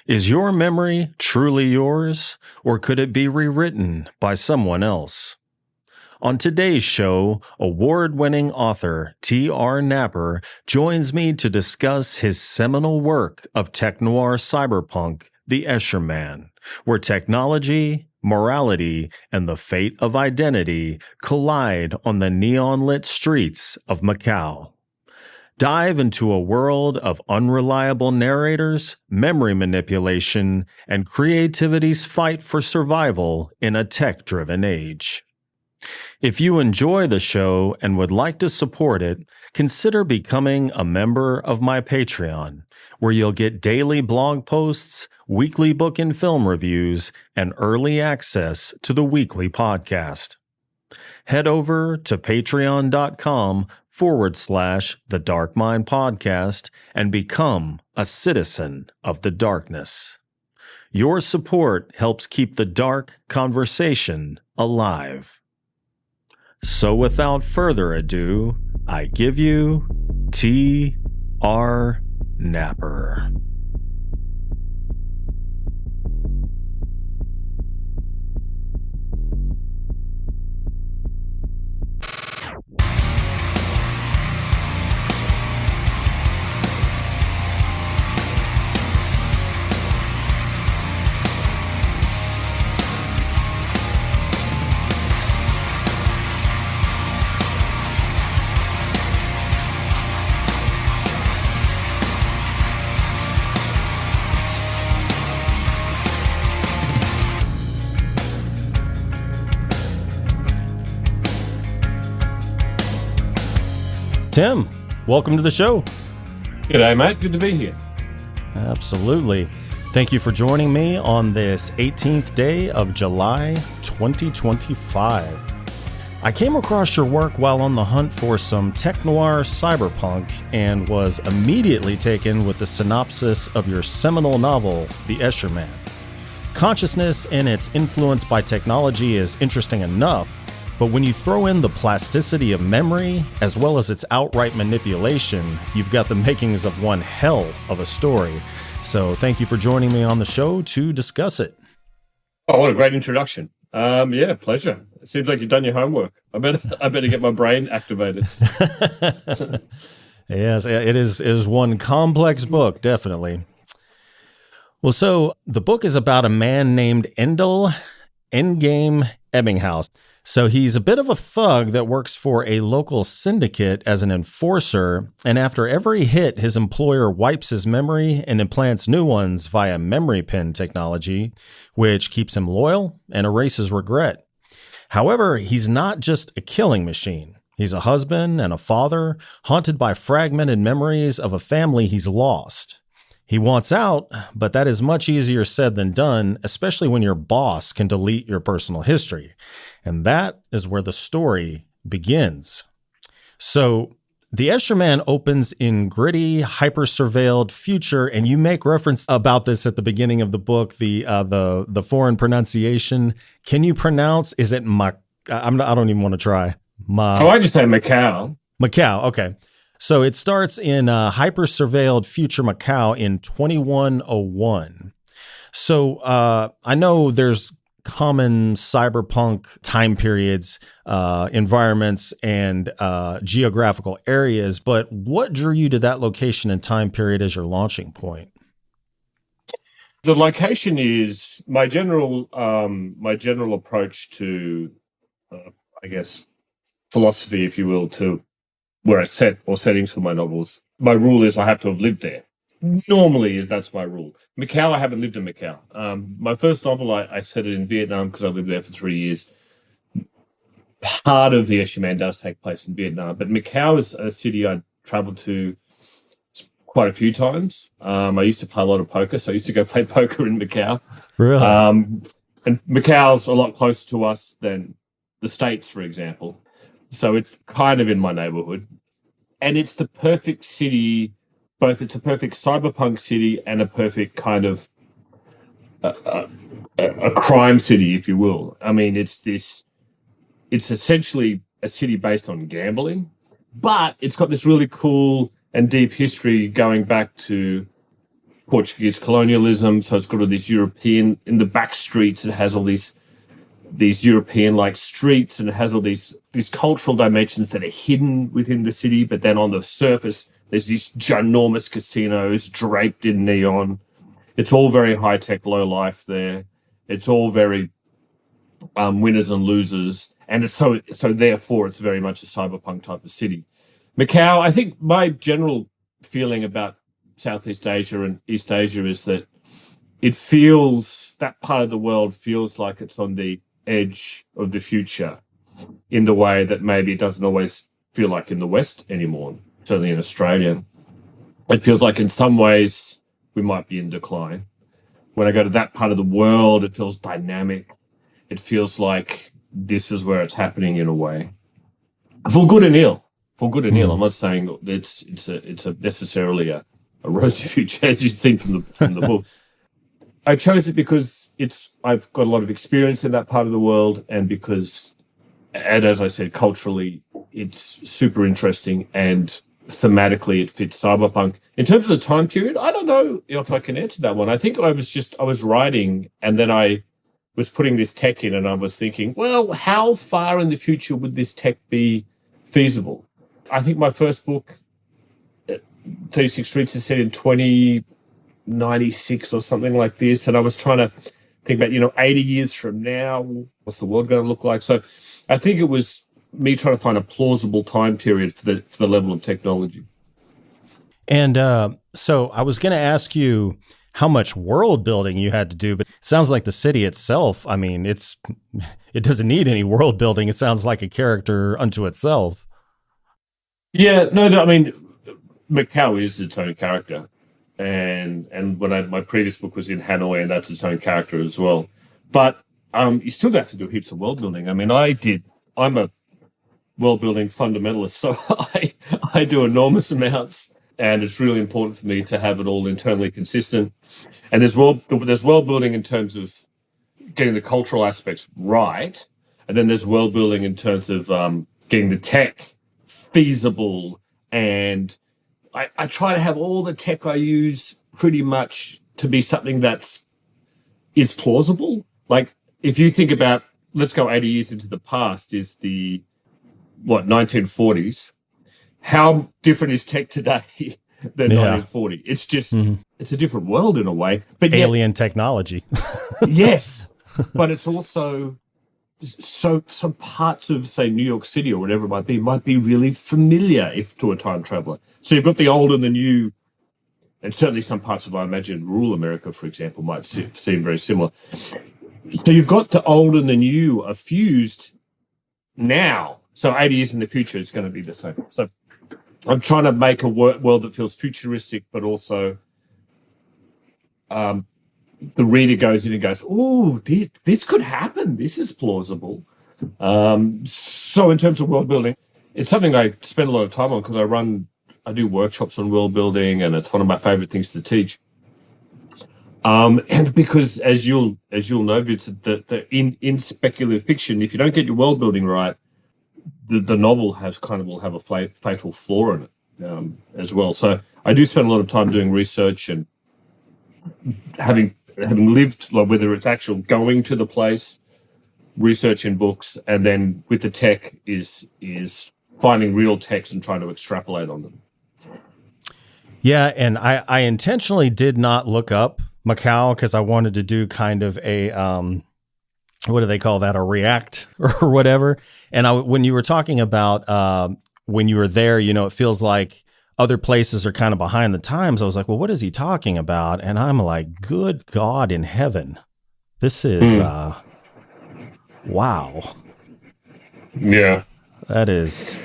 Is your memory truly yours, or could it be rewritten by someone else? On today's show, award-winning author T.R. Napper joins me to discuss his seminal work of tech-noir cyberpunk, The Escher Man, where technology, morality, and the fate of identity collide on the neon-lit streets of Macau. Dive into a world of unreliable narrators, memory manipulation, and creativity's fight for survival in a tech-driven age. If you enjoy the show and would like to support it, consider becoming a member of my Patreon, where you'll get daily blog posts, weekly book and film reviews, and early access to the weekly podcast. Head over to patreon.com/The Dark Mind Podcast and become a citizen of the darkness. Your support helps keep the dark conversation alive. So without further ado, I give you T.R. Napper. Tim, welcome to the show. G'day, mate. Good to be here. Absolutely. Thank you for joining me on this 18th day of July 2025. I came across your work while on the hunt for some tech-noir cyberpunk and was immediately taken with the synopsis of your seminal novel, The Escher Man. Consciousness and its influence by technology is interesting enough, but when you throw in the plasticity of memory, as well as its outright manipulation, you've got the makings of one hell of a story. So thank you for joining me on the show to discuss it. Oh, what a great introduction. Yeah, pleasure. It seems like you've done your homework. I better get my brain activated. Yes, it is one complex book, definitely. Well, so the book is about a man named Endel Endgame Ebbinghaus. So he's a bit of a thug that works for a local syndicate as an enforcer, and after every hit, his employer wipes his memory and implants new ones via memory pin technology, which keeps him loyal and erases regret. However, he's not just a killing machine. He's a husband and a father, haunted by fragmented memories of a family he's lost. He wants out, but that is much easier said than done, especially when your boss can delete your personal history. And that is where the story begins. So The Escher Man opens in gritty, hyper-surveilled future, and you make reference about this at the beginning of the book, the foreign pronunciation. Can you pronounce, is it I don't even want to try. I just say Macau. Macau, okay. So it starts in hyper-surveilled future Macau in 2101. So I know there's common cyberpunk time periods, environments, and geographical areas, but what drew you to that location and time period as your launching point? The location is my general approach to, I guess, philosophy, if you will, to where I set or settings for my novels. My rule is I have to have lived there. Normally, that's my rule. Macau, I haven't lived in Macau. My first novel, I set it in Vietnam because I lived there for 3 years. Part of the Escher Man does take place in Vietnam, but Macau is a city I traveled to quite a few times. I used to play a lot of poker, so I used to go play poker in Macau. Really? And Macau's a lot closer to us than the States, for example. So it's kind of in my neighborhood. And it's the perfect city. Both it's a perfect cyberpunk city and a perfect kind of a crime city, if you will. I mean, it's essentially a city based on gambling, but it's got this really cool and deep history going back to Portuguese colonialism. So it's got all these European, in the back streets, it has all these European-like streets, and it has all these cultural dimensions that are hidden within the city, but then on the surface, there's these ginormous casinos draped in neon. It's all very high-tech, low life there. It's all very winners and losers, and it's so therefore it's very much a cyberpunk type of city. Macau, I think my general feeling about Southeast Asia and East Asia is that that part of the world feels like it's on the edge of the future in the way that maybe it doesn't always feel like in the West anymore, certainly in Australia. It feels like in some ways we might be in decline. When I go to that part of the world, it feels dynamic. It feels like this is where it's happening in a way. For good and ill. For good and ill. I'm not saying it's necessarily a rosy future, as you've seen from the book. I chose it because I've got a lot of experience in that part of the world, and because, and as I said, culturally, it's super interesting, and thematically it fits cyberpunk. In terms of the time period, I don't know if I can answer that one. I think I was writing, and then I was putting this tech in, and I was thinking, well, how far in the future would this tech be feasible? I think my first book, 36 Streets, is set in 2096 or something like this, and I was trying to think about 80 years from now, what's the world going to look like? So I think it was me trying to find a plausible time period for the level of technology. And so I was going to ask you how much world building you had to do, but it sounds like the city itself, I mean, it doesn't need any world building. It sounds like a character unto itself. Yeah, no, I mean, Macau is its own character. And when my previous book was in Hanoi, and that's its own character as well. But you still have to do heaps of world building. I mean, I'm a world building fundamentalist, so I do enormous amounts, and it's really important for me to have it all internally consistent. And there's world building in terms of getting the cultural aspects right, and then there's world building in terms of getting the tech feasible, and I try to have all the tech I use pretty much to be something is plausible. Like, if you think about, let's go 80 years into the past, is the 1940s. How different is tech today than 1940? It's just it's a different world in a way. But alien technology. Yes, but it's also so some parts of, say, New York City or whatever it might be really familiar to a time traveler. So you've got the old and the new, and certainly some parts of, I imagine, rural America, for example, might seem very similar. So you've got the old and the new are fused now. So 80 years in the future, it's going to be the same. So I'm trying to make a world that feels futuristic, but also the reader goes in and goes, "Oh, this could happen. This is plausible." So in terms of world building, it's something I spend a lot of time on because I do workshops on world building, and it's one of my favorite things to teach. And because, as you'll know, Vincent, that in speculative fiction, if you don't get your world building right, the novel will have a fatal flaw in it as well. So I do spend a lot of time doing research and having lived, like, whether it's actual going to the place, research in books, and then with the tech is finding real text and trying to extrapolate on them. Yeah, and I intentionally did not look up Macau because I wanted to do kind of a what do they call that, a react or whatever. And when you were talking about when you were there, it feels like other places are kind of behind the times. I was like, well, what is he talking about? And I'm like, good God in heaven, this is wow. Yeah, that is.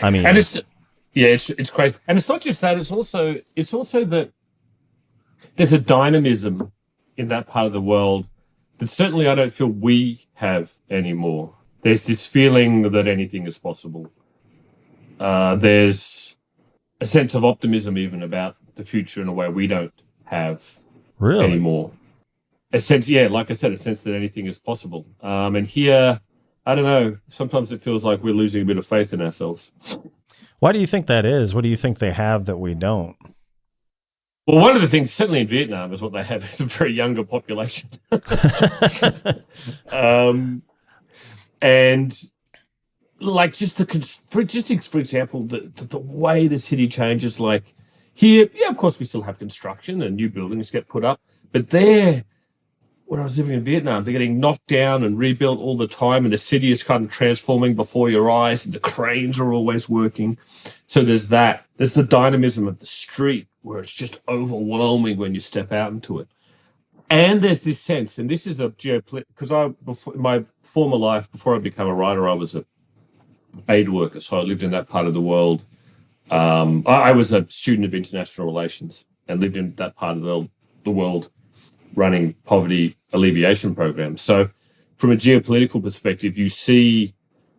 I mean, and it's great, and it's not just that. It's also that there's a dynamism in that part of the world that certainly I don't feel we have anymore. There's this feeling that anything is possible. There's a sense of optimism even about the future in a way we don't have anymore. A sense, like I said, a sense that anything is possible. And here, I don't know, sometimes it feels like we're losing a bit of faith in ourselves. Why do you think that is? What do you think they have that we don't? Well, one of the things, certainly in Vietnam, is what they have is a very younger population. um, and like just for example, the way the city changes, like here, yeah, of course we still have construction and new buildings get put up, but there, when I was living in Vietnam, they're getting knocked down and rebuilt all the time, and the city is kind of transforming before your eyes, and the cranes are always working. So there's that. There's the dynamism of the street where it's just overwhelming when you step out into it. And there's this sense, and this is a geopolitical, because in my former life, before I became a writer, I was a aid worker, so I lived in that part of the world. I was a student of international relations and lived in that part of the world running poverty alleviation programs. So from a geopolitical perspective, you see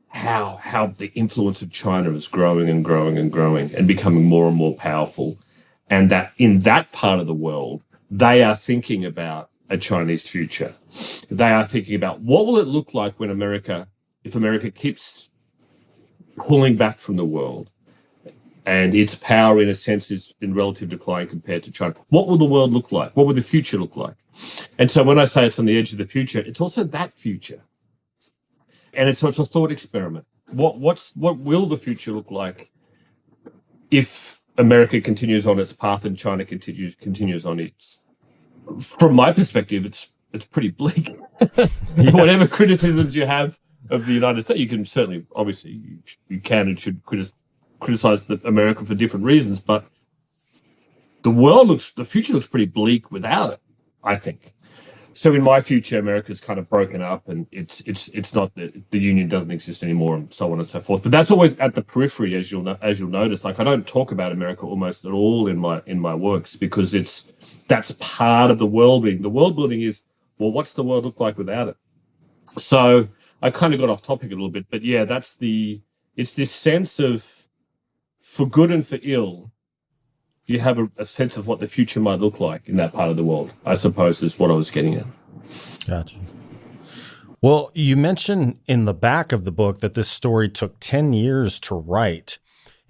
how the influence of China is growing and growing and growing and becoming more and more powerful. And that in that part of the world, they are thinking about a Chinese future. They are thinking about what will it look like when if America keeps pulling back from the world and its power, in a sense, is in relative decline compared to China. What will the world look like? What will the future look like? And so when I say it's on the edge of the future, it's also that future. And it's a thought experiment. What will the future look like if America continues on its path and China continues on its? From my perspective, it's pretty bleak. Yeah. Whatever criticisms you have of the United States, you can certainly, obviously, you can and should criticize America for different reasons, but the future looks pretty bleak without it, I think. So in my future, America's kind of broken up, and it's not the union doesn't exist anymore, and so on and so forth. But that's always at the periphery, as you'll notice. Like I don't talk about America almost at all in my works, because that's part of the world building. The world building is, well, what's the world look like without it? So I kind of got off topic a little bit, but yeah, it's this sense of, for good and for ill, you have a sense of what the future might look like in that part of the world, I suppose, is what I was getting at. Gotcha. Well, you mentioned in the back of the book that this story took 10 years to write.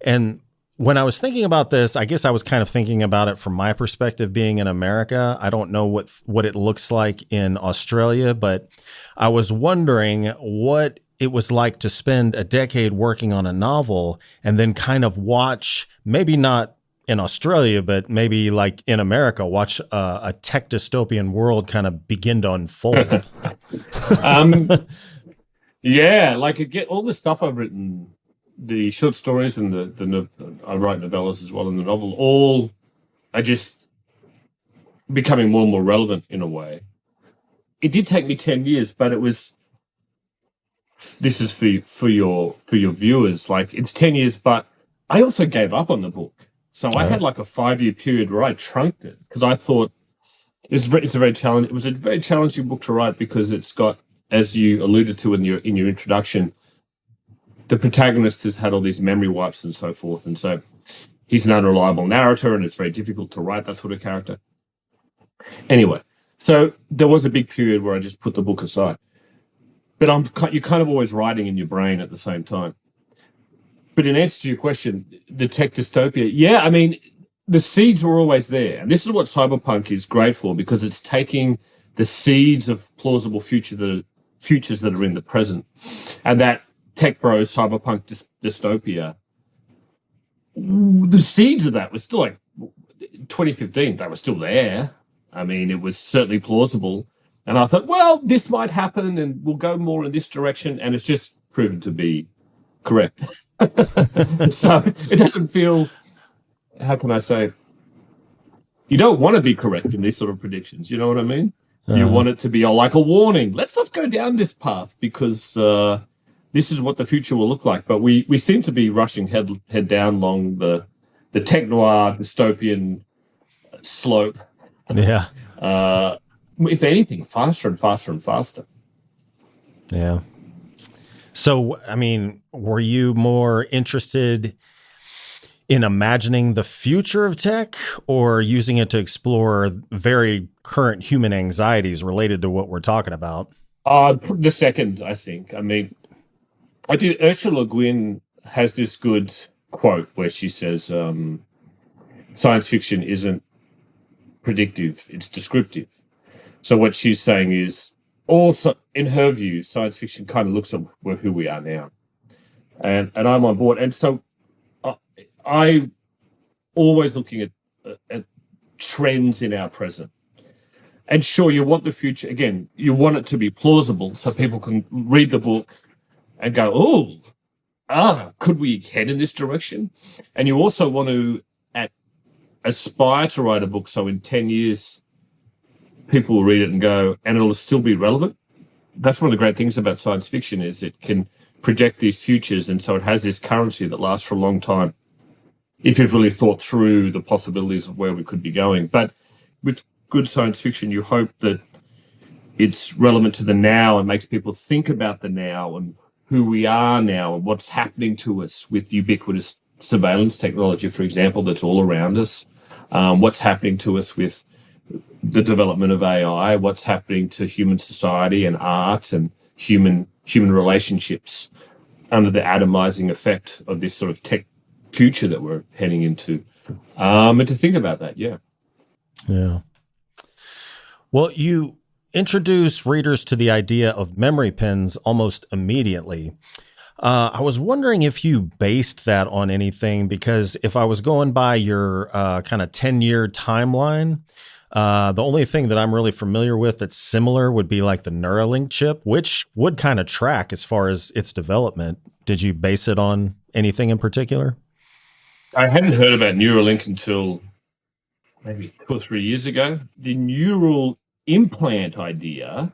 And when I was thinking about this, I guess I was kind of thinking about it from my perspective being in America. I don't know what it looks like in Australia, but I was wondering what it was like to spend a decade working on a novel and then kind of watch, maybe not in Australia, but maybe like in America, watch a tech dystopian world kind of begin to unfold. Yeah, like all the stuff I've written, the short stories and I write novellas as well in the novel, all are just becoming more and more relevant in a way. It did take me 10 years, but this is for your viewers. Like it's 10 years, but I also gave up on the book. So I had like a 5-year period where I trunked it because I thought it was a very challenging book to write, because it's got, as you alluded to in your introduction, the protagonist has had all these memory wipes and so forth, and so he's an unreliable narrator, and it's very difficult to write that sort of character. Anyway, so there was a big period where I just put the book aside. But you're kind of always writing in your brain at the same time. But in answer to your question, the tech dystopia, yeah, I mean, the seeds were always there. And this is what cyberpunk is great for, because it's taking the seeds of plausible futures that are in the present. And that tech bros cyberpunk dystopia, the seeds of that were still like 2015, they were still there. I mean, it was certainly plausible. And I thought, well, this might happen and we'll go more in this direction. And it's just proven to be correct. So it doesn't feel, how can I say, you don't want to be correct in these sort of predictions. You know what I mean? You want it to be like a warning. Let's not go down this path, because this is what the future will look like. But we seem to be rushing head down along the tech noir dystopian slope. Yeah. If anything, faster and faster and faster. Yeah. So, I mean, were you more interested in imagining the future of tech, or using it to explore very current human anxieties related to what we're talking about? The second, I think. I mean, Ursula Le Guin has this good quote where she says, science fiction isn't predictive, it's descriptive. So what she's saying is, also, in her view, science fiction kind of looks at who we are now. And I'm on board. And so I always looking at trends in our present. And sure, you want the future, again, you want it to be plausible so people can read the book and go, could we head in this direction? And you also want to aspire to write a book so in 10 years, people will read it and go, and it'll still be relevant. That's one of the great things about science fiction is it can project these futures, and so it has this currency that lasts for a long time if you've really thought through the possibilities of where we could be going. But with good science fiction, you hope that it's relevant to the now and makes people think about the now and who we are now and what's happening to us with ubiquitous surveillance technology, for example, that's all around us. What's happening to us with the development of AI, what's happening to human society and art and human relationships under the atomizing effect of this sort of tech future that we're heading into. And to think about that, yeah. Well, you introduce readers to the idea of memory pins almost immediately. I was wondering if you based that on anything, because if I was going by your kind of 10-year timeline, the only thing that I'm really familiar with that's similar would be like the Neuralink chip, which would kind of track as far as its development. Did you base it on anything in particular? I hadn't heard about Neuralink until maybe 2 or 3 years ago. The neural implant idea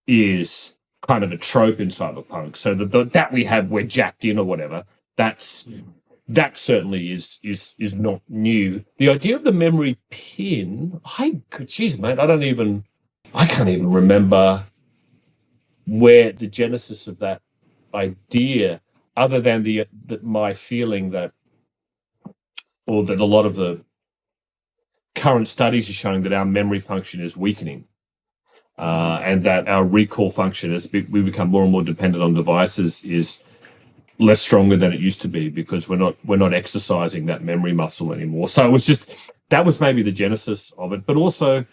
is kind of a trope in cyberpunk. So that we have, we're jacked in or whatever, that certainly is not new. The idea of the memory pin, I can't even remember where the genesis of that idea, other than my feeling that a lot of the current studies are showing that our memory function is weakening. And that our recall function, as we become more and more dependent on devices, is less stronger than it used to be because we're not exercising that memory muscle anymore. So it was that was maybe the genesis of it. But also,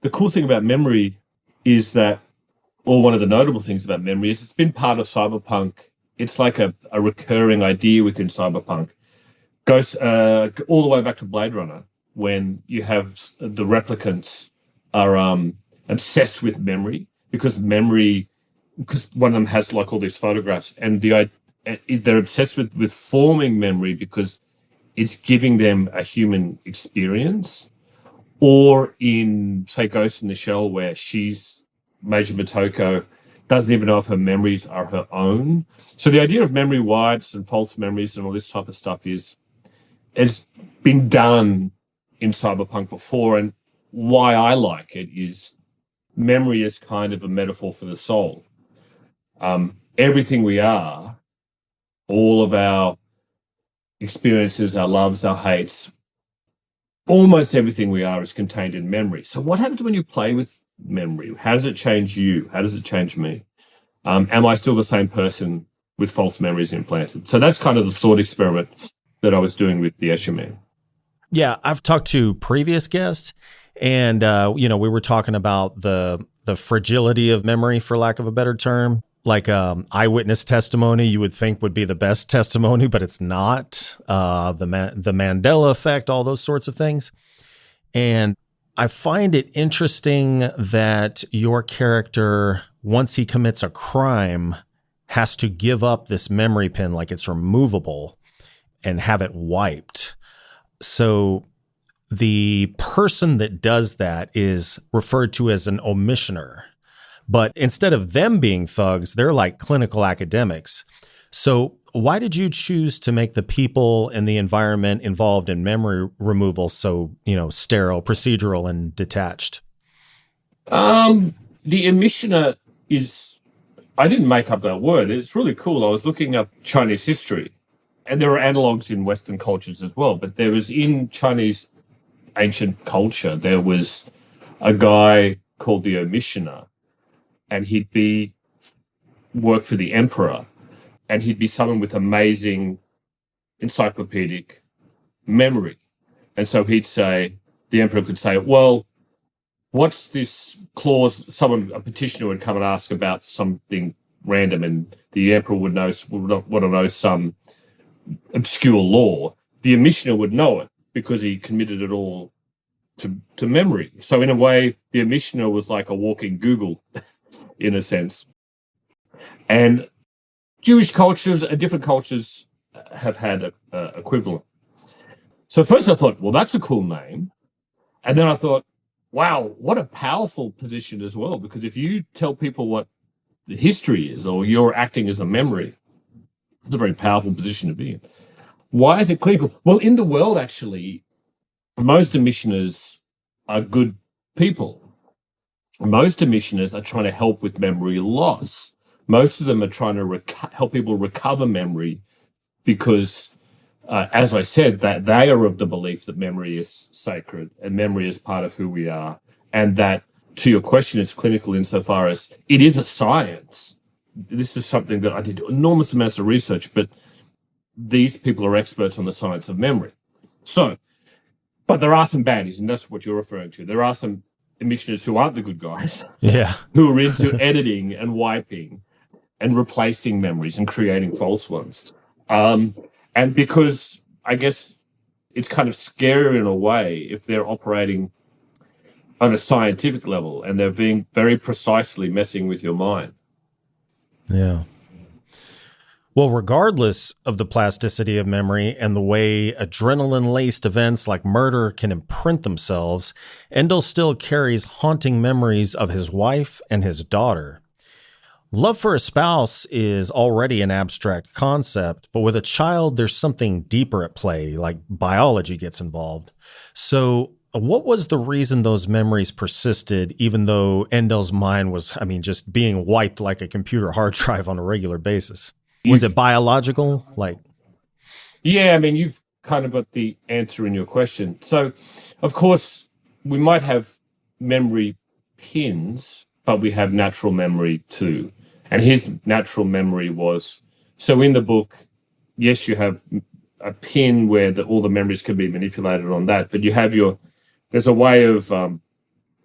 the cool thing about memory is that, or one of the notable things about memory is it's been part of cyberpunk. It's like a recurring idea within cyberpunk. Goes all the way back to Blade Runner, when you have the replicants are obsessed with memory because one of them has like all these photographs, and they're obsessed with forming memory because it's giving them a human experience. Or in, say, Ghost in the Shell, where Major Motoko doesn't even know if her memories are her own. So the idea of memory wipes and false memories and all this type of stuff has been done in cyberpunk before. And why I like it is memory is kind of a metaphor for the soul. Everything we are, all of our experiences, our loves, our hates, almost everything we are is contained in memory. So what happens when you play with memory? How does it change you? How does it change me? Am I still the same person with false memories implanted? So that's kind of the thought experiment that I was doing with the Escher Man. Yeah, I've talked to previous guests, and we were talking about the fragility of memory, for lack of a better term. Like eyewitness testimony, you would think would be the best testimony, but it's not. The Mandela effect, all those sorts of things. And I find it interesting that your character, once he commits a crime, has to give up this memory pin like it's removable and have it wiped. So the person that does that is referred to as an omissioner. But instead of them being thugs, they're like clinical academics. So why did you choose to make the people and the environment involved in memory removal so, sterile, procedural, and detached? The omissioner is, I didn't make up that word. It's really cool. I was looking up Chinese history, and there are analogs in Western cultures as well. But there was, in Chinese ancient culture, there was a guy called the omissioner, and he'd work for the emperor, and he'd be someone with amazing encyclopedic memory. And so he'd say, the emperor could say, well, what's this clause? A petitioner would come and ask about something random, and the emperor would want to know some obscure law. The omissioner would know it because he committed it all to memory. So in a way, the omissioner was like a walking Google, in a sense. And Jewish cultures and different cultures have had a equivalent. So first I thought, well, that's a cool name. And then I thought, wow, what a powerful position as well. Because if you tell people what the history is, or you're acting as a memory, it's a very powerful position to be in. Why is it clinical? Well, in the world, actually, most omissioners are good people. Most omissioners are trying to help with memory loss. Most of them are trying to help people recover memory because, as I said, that they are of the belief that memory is sacred and memory is part of who we are. And that, to your question, it's clinical insofar as it is a science. This is something that I did enormous amounts of research, but these people are experts on the science of memory. So, but there are some baddies, and that's what you're referring to. There are some omissioners who aren't the good guys, who are into editing and wiping and replacing memories and creating false ones. And because I guess it's kind of scary in a way if they're operating on a scientific level and they're being very precisely messing with your mind. Yeah. Well, regardless of the plasticity of memory and the way adrenaline-laced events like murder can imprint themselves, Endel still carries haunting memories of his wife and his daughter. Love for a spouse is already an abstract concept, but with a child, there's something deeper at play, like biology gets involved. So what was the reason those memories persisted, even though Endel's mind was, just being wiped like a computer hard drive on a regular basis? Was it biological? Yeah, you've kind of got the answer in your question. So, of course, we might have memory pins, but we have natural memory too. And his natural memory was, so in the book, yes, you have a pin where all the memories can be manipulated on that, but you have there's a way of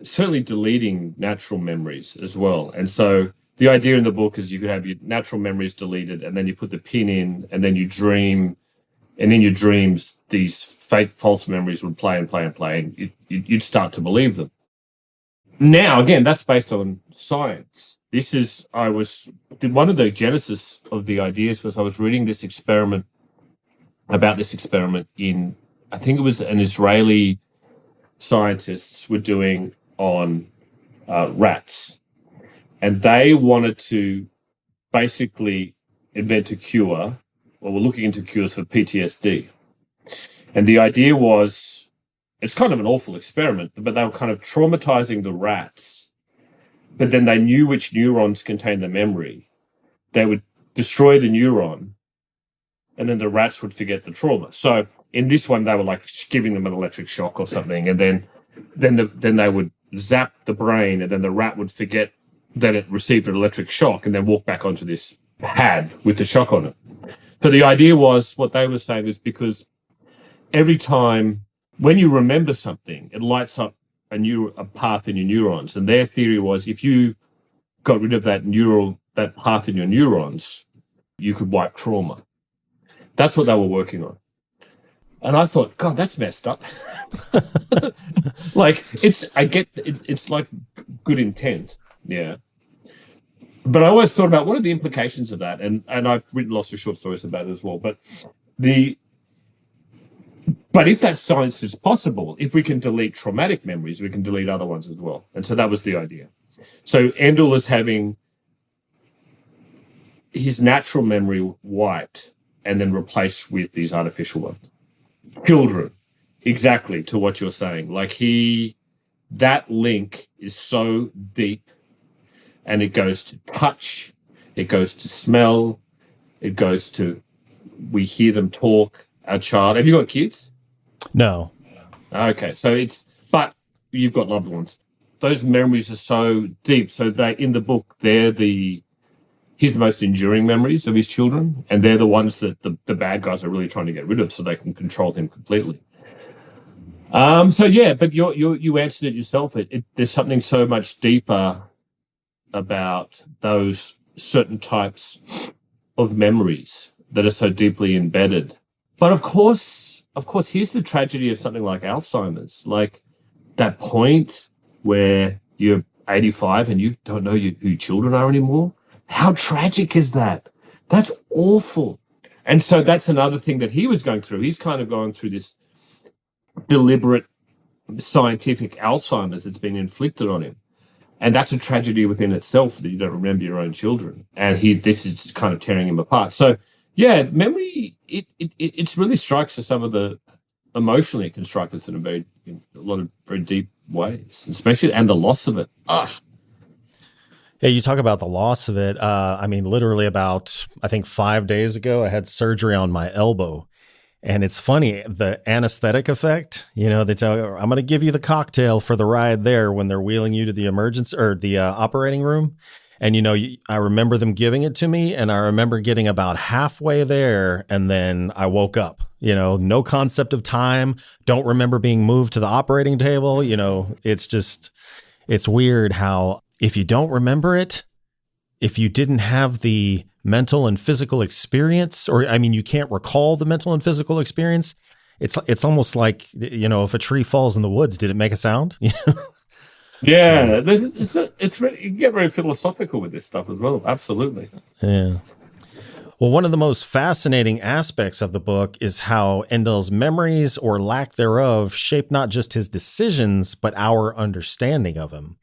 certainly deleting natural memories as well. And so the idea in the book is you could have your natural memories deleted and then you put the pin in and then you dream. And in your dreams, these fake false memories would play and play and play and you'd start to believe them. Now, again, that's based on science. One of the genesis of the ideas was I was reading this experiment in, I think it was an Israeli scientists were doing on rats. And they wanted to basically invent a cure, or were looking into cures for PTSD. And the idea was, it's kind of an awful experiment, but they were kind of traumatizing the rats. But then they knew which neurons contained the memory. They would destroy the neuron, and then the rats would forget the trauma. So in this one, they were like giving them an electric shock or something, and then they would zap the brain, and then the rat would forget that it received an electric shock and then walk back onto this pad with the shock on it. So the idea was, what they were saying is because every time when you remember something, it lights up a path in your neurons. And their theory was if you got rid of that path in your neurons, you could wipe trauma. That's what they were working on. And I thought, God, that's messed up. It's like good intent. Yeah. But I always thought about what are the implications of that? And I've written lots of short stories about it as well. But if that science is possible, if we can delete traumatic memories, we can delete other ones as well. And so that was the idea. So Endel is having his natural memory wiped and then replaced with these artificial ones. Children, exactly to what you're saying. That link is so deep. And it goes to touch, it goes to smell, it goes to, we hear them talk, our child. Have you got kids? No. Okay, but you've got loved ones. Those memories are so deep. So in the book, they're his most enduring memories of his children, and they're the ones that the bad guys are really trying to get rid of so they can control him completely. So yeah, but you answered it yourself. There's something so much deeper about those certain types of memories that are so deeply embedded. But of course, here's the tragedy of something like Alzheimer's. Like that point where you're 85 and you don't know who your children are anymore. How tragic is that? That's awful. And so that's another thing that he was going through. He's kind of going through this deliberate scientific Alzheimer's that's been inflicted on him. And that's a tragedy within itself that you don't remember your own children. And this is kind of tearing him apart. So yeah, memory, it really strikes at some of the emotionally it can strike us in a lot of very deep ways, especially, and the loss of it. Yeah, you talk about the loss of it. I mean, literally about, I think 5 days ago, I had surgery on my elbow. And it's funny, the anesthetic effect, they tell you, I'm going to give you the cocktail for the ride there when they're wheeling you to the emergency or the operating room. And, I remember them giving it to me, and I remember getting about halfway there, and then I woke up, no concept of time, don't remember being moved to the operating table. It's weird how if you don't remember it, if you didn't have the mental and physical experience, or I mean, you can't recall the mental and physical experience. It's almost like, if a tree falls in the woods, did it make a sound? Yeah, it's really, you get very philosophical with this stuff as well. Absolutely. Yeah. Well, one of the most fascinating aspects of the book is how Endel's memories or lack thereof shape not just his decisions, but our understanding of him.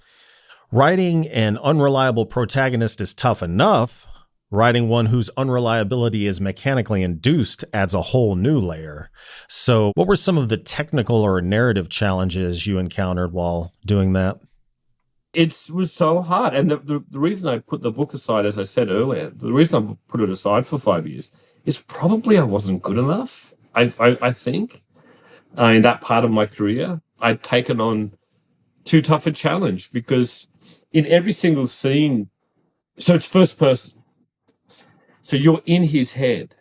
Writing an unreliable protagonist is tough enough. Writing one whose unreliability is mechanically induced adds a whole new layer. So what were some of the technical or narrative challenges you encountered while doing that? It was so hard. And the reason I put the book aside, as I said earlier, the reason I put it aside for 5 years is probably I wasn't good enough. I think in that part of my career, I'd taken on too tough a challenge because in every single scene, so it's first person. So you're in his head.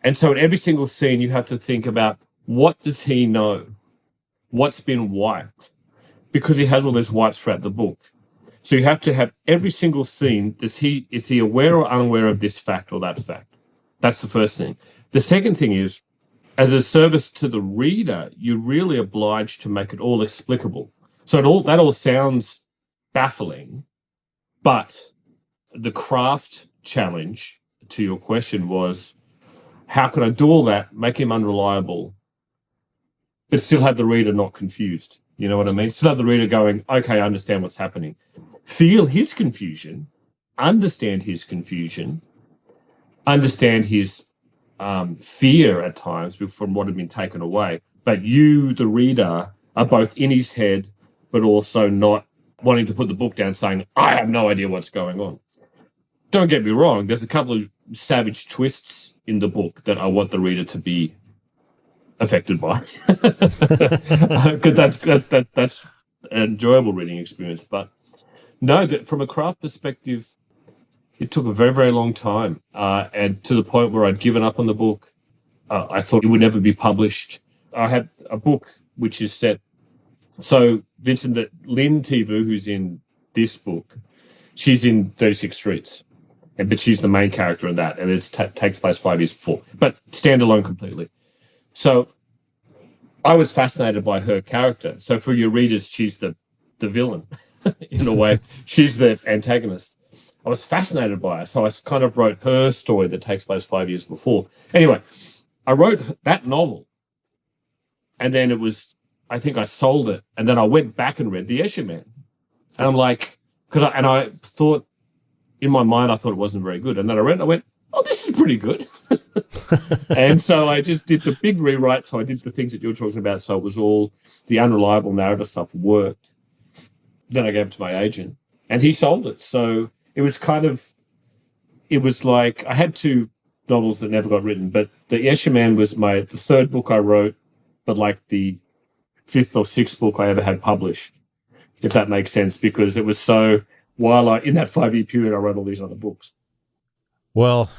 And so in every single scene, you have to think about, what does he know? What's been wiped? Because he has all those wipes throughout the book. So you have to have every single scene. Is he aware or unaware of this fact or that fact? That's the first thing. The second thing is, as a service to the reader, you're really obliged to make it all explicable. So that all sounds baffling, but the craft challenge to your question was, how can I do all that, make him unreliable, but still have the reader not confused? You know what I mean? Still have the reader going, okay, I understand what's happening. Feel his confusion, understand his confusion, understand his fear at times from what had been taken away. But you, the reader, are both in his head, but also not wanting to put the book down saying, I have no idea what's going on. Don't get me wrong. There's a couple of savage twists in the book that I want the reader to be affected by, because that's an enjoyable reading experience. But no, that from a craft perspective, it took a very, very long time, and to the point where I'd given up on the book. I thought it would never be published. I had a book which is set. So Vincent, that Lynn Tivu, who's in this book, she's in 36 Streets. But she's the main character in that, and it takes place 5 years before, but standalone completely. So I was fascinated by her character. So for your readers, she's the villain in a way. She's the antagonist. I was fascinated by her, so I kind of wrote her story that takes place 5 years before. Anyway, I wrote that novel, and then I think I sold it, and then I went back and read The Escher Man, and I'm like, I thought, in my mind, I thought it wasn't very good. And then I went, oh, this is pretty good. And so I just did the big rewrite. So I did the things that you were talking about. So it was all the unreliable narrative stuff worked. Then I gave it to my agent and he sold it. So it was like I had two novels that never got written, but The Escher Man was the third book I wrote, but like the fifth or sixth book I ever had published, if that makes sense, because it was so... While in that 5 year period, I wrote all these other books. Well,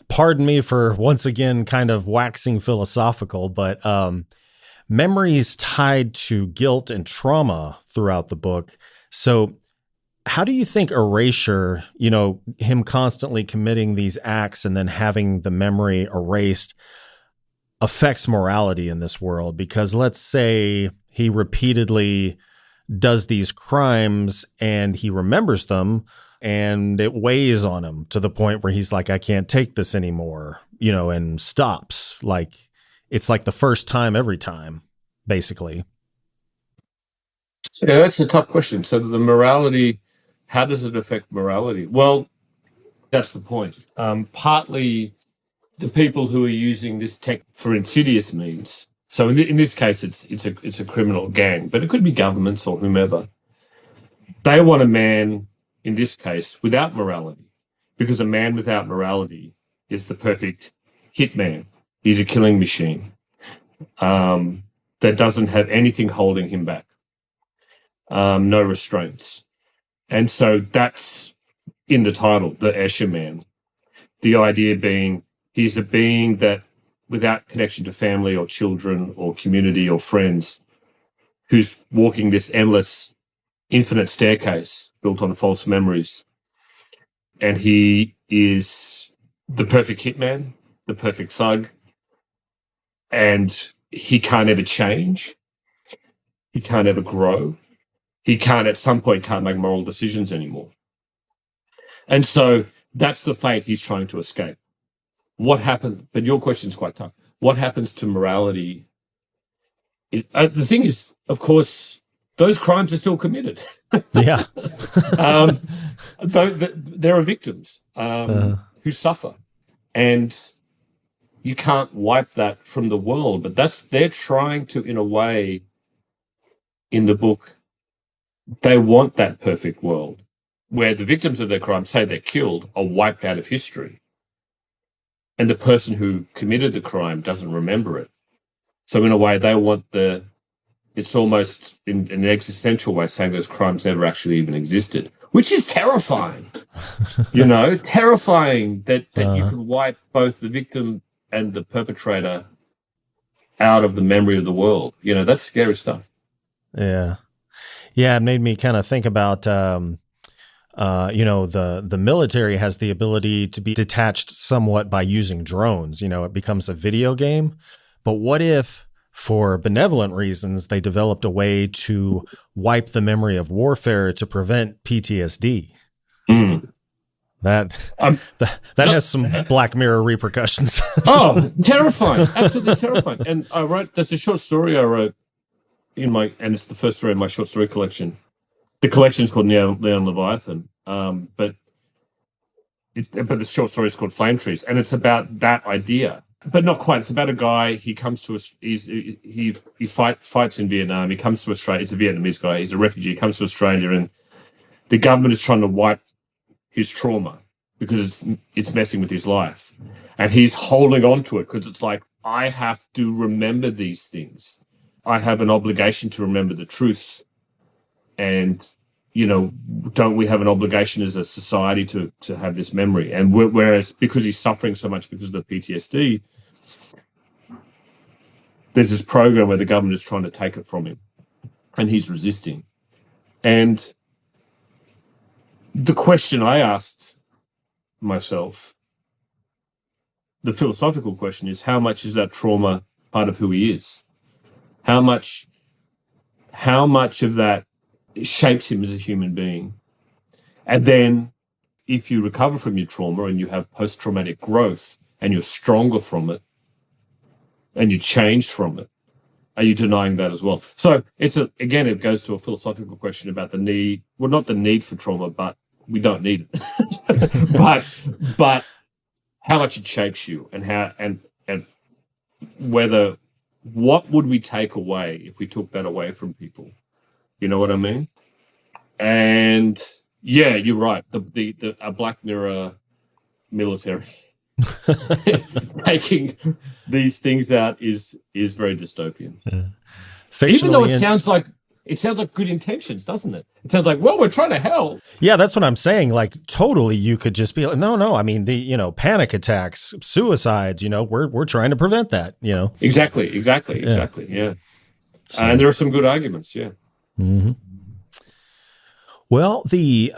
pardon me for once again kind of waxing philosophical, but memories tied to guilt and trauma throughout the book. So how do you think erasure, him constantly committing these acts and then having the memory erased, affects morality in this world? Because let's say he repeatedly does these crimes and he remembers them and it weighs on him to the point where he's like, I can't take this anymore, and stops. Like, it's like the first time every time, basically. Yeah, that's a tough question. So the morality, how does it affect morality? Well, that's the point. Partly the people who are using this tech for insidious means. So in this case, it's a criminal gang, but it could be governments or whomever. They want a man, in this case, without morality, because a man without morality is the perfect hitman. He's a killing machine that doesn't have anything holding him back, no restraints. And so that's in the title, the Escher Man. The idea being he's a being that, without connection to family or children or community or friends, who's walking this endless, infinite staircase built on false memories. And he is the perfect hitman, the perfect thug, and he can't ever change. He can't ever grow. He at some point can't make moral decisions anymore. And so that's the fate he's trying to escape. What happens? But your question is quite tough. What happens to morality? The thing is, of course, those crimes are still committed. Yeah. There are victims who suffer, and you can't wipe that from the world. But they're trying to, in a way, in the book, they want that perfect world where the victims of their crime, say they're killed, are wiped out of history. And the person who committed the crime doesn't remember it. So in a way, they want it's almost in an existential way saying those crimes never actually even existed, which is terrifying. Terrifying that you can wipe both the victim and the perpetrator out of the memory of the world. That's scary stuff. Yeah. Yeah, it made me kind of think about, the military has the ability to be detached somewhat by using drones. It becomes a video game. But what if, for benevolent reasons, they developed a way to wipe the memory of warfare to prevent PTSD? Mm. That has some Black Mirror repercussions. Oh, terrifying. Absolutely terrifying. And there's a short story I wrote and it's the first story in my short story collection. The collection's called Leon Leviathan, but the short story is called Flame Trees, and it's about that idea, but not quite. It's about a guy. He comes to us. He fights in Vietnam. He comes to Australia. It's a Vietnamese guy. He's a refugee. He comes to Australia, and the government is trying to wipe his trauma because it's messing with his life, and he's holding on to it because it's like, I have to remember these things. I have an obligation to remember the truth. And, don't we have an obligation as a society to have this memory? And whereas because he's suffering so much because of the PTSD, there's this program where the government is trying to take it from him and he's resisting. And the question I asked myself, the philosophical question, is how much is that trauma part of who he is? How much of that shapes him as a human being? And then if you recover from your trauma and you have post-traumatic growth and you're stronger from it and you changed from it, are you denying that as well? So it goes to a philosophical question about the need, well, not the need for trauma, but we don't need it. but how much it shapes you and whether, what would we take away if we took that away from people? You know what I mean? And yeah, you're right. A Black Mirror military taking these things out is very dystopian. Yeah. Even though it sounds like good intentions, doesn't it? It sounds like, well, we're trying to help. Yeah, that's what I'm saying. Like, totally, you could just be like, no. I mean, the panic attacks, suicides. We're trying to prevent that. Exactly. Yeah. And there are some good arguments, yeah. Mm-hmm. Well, the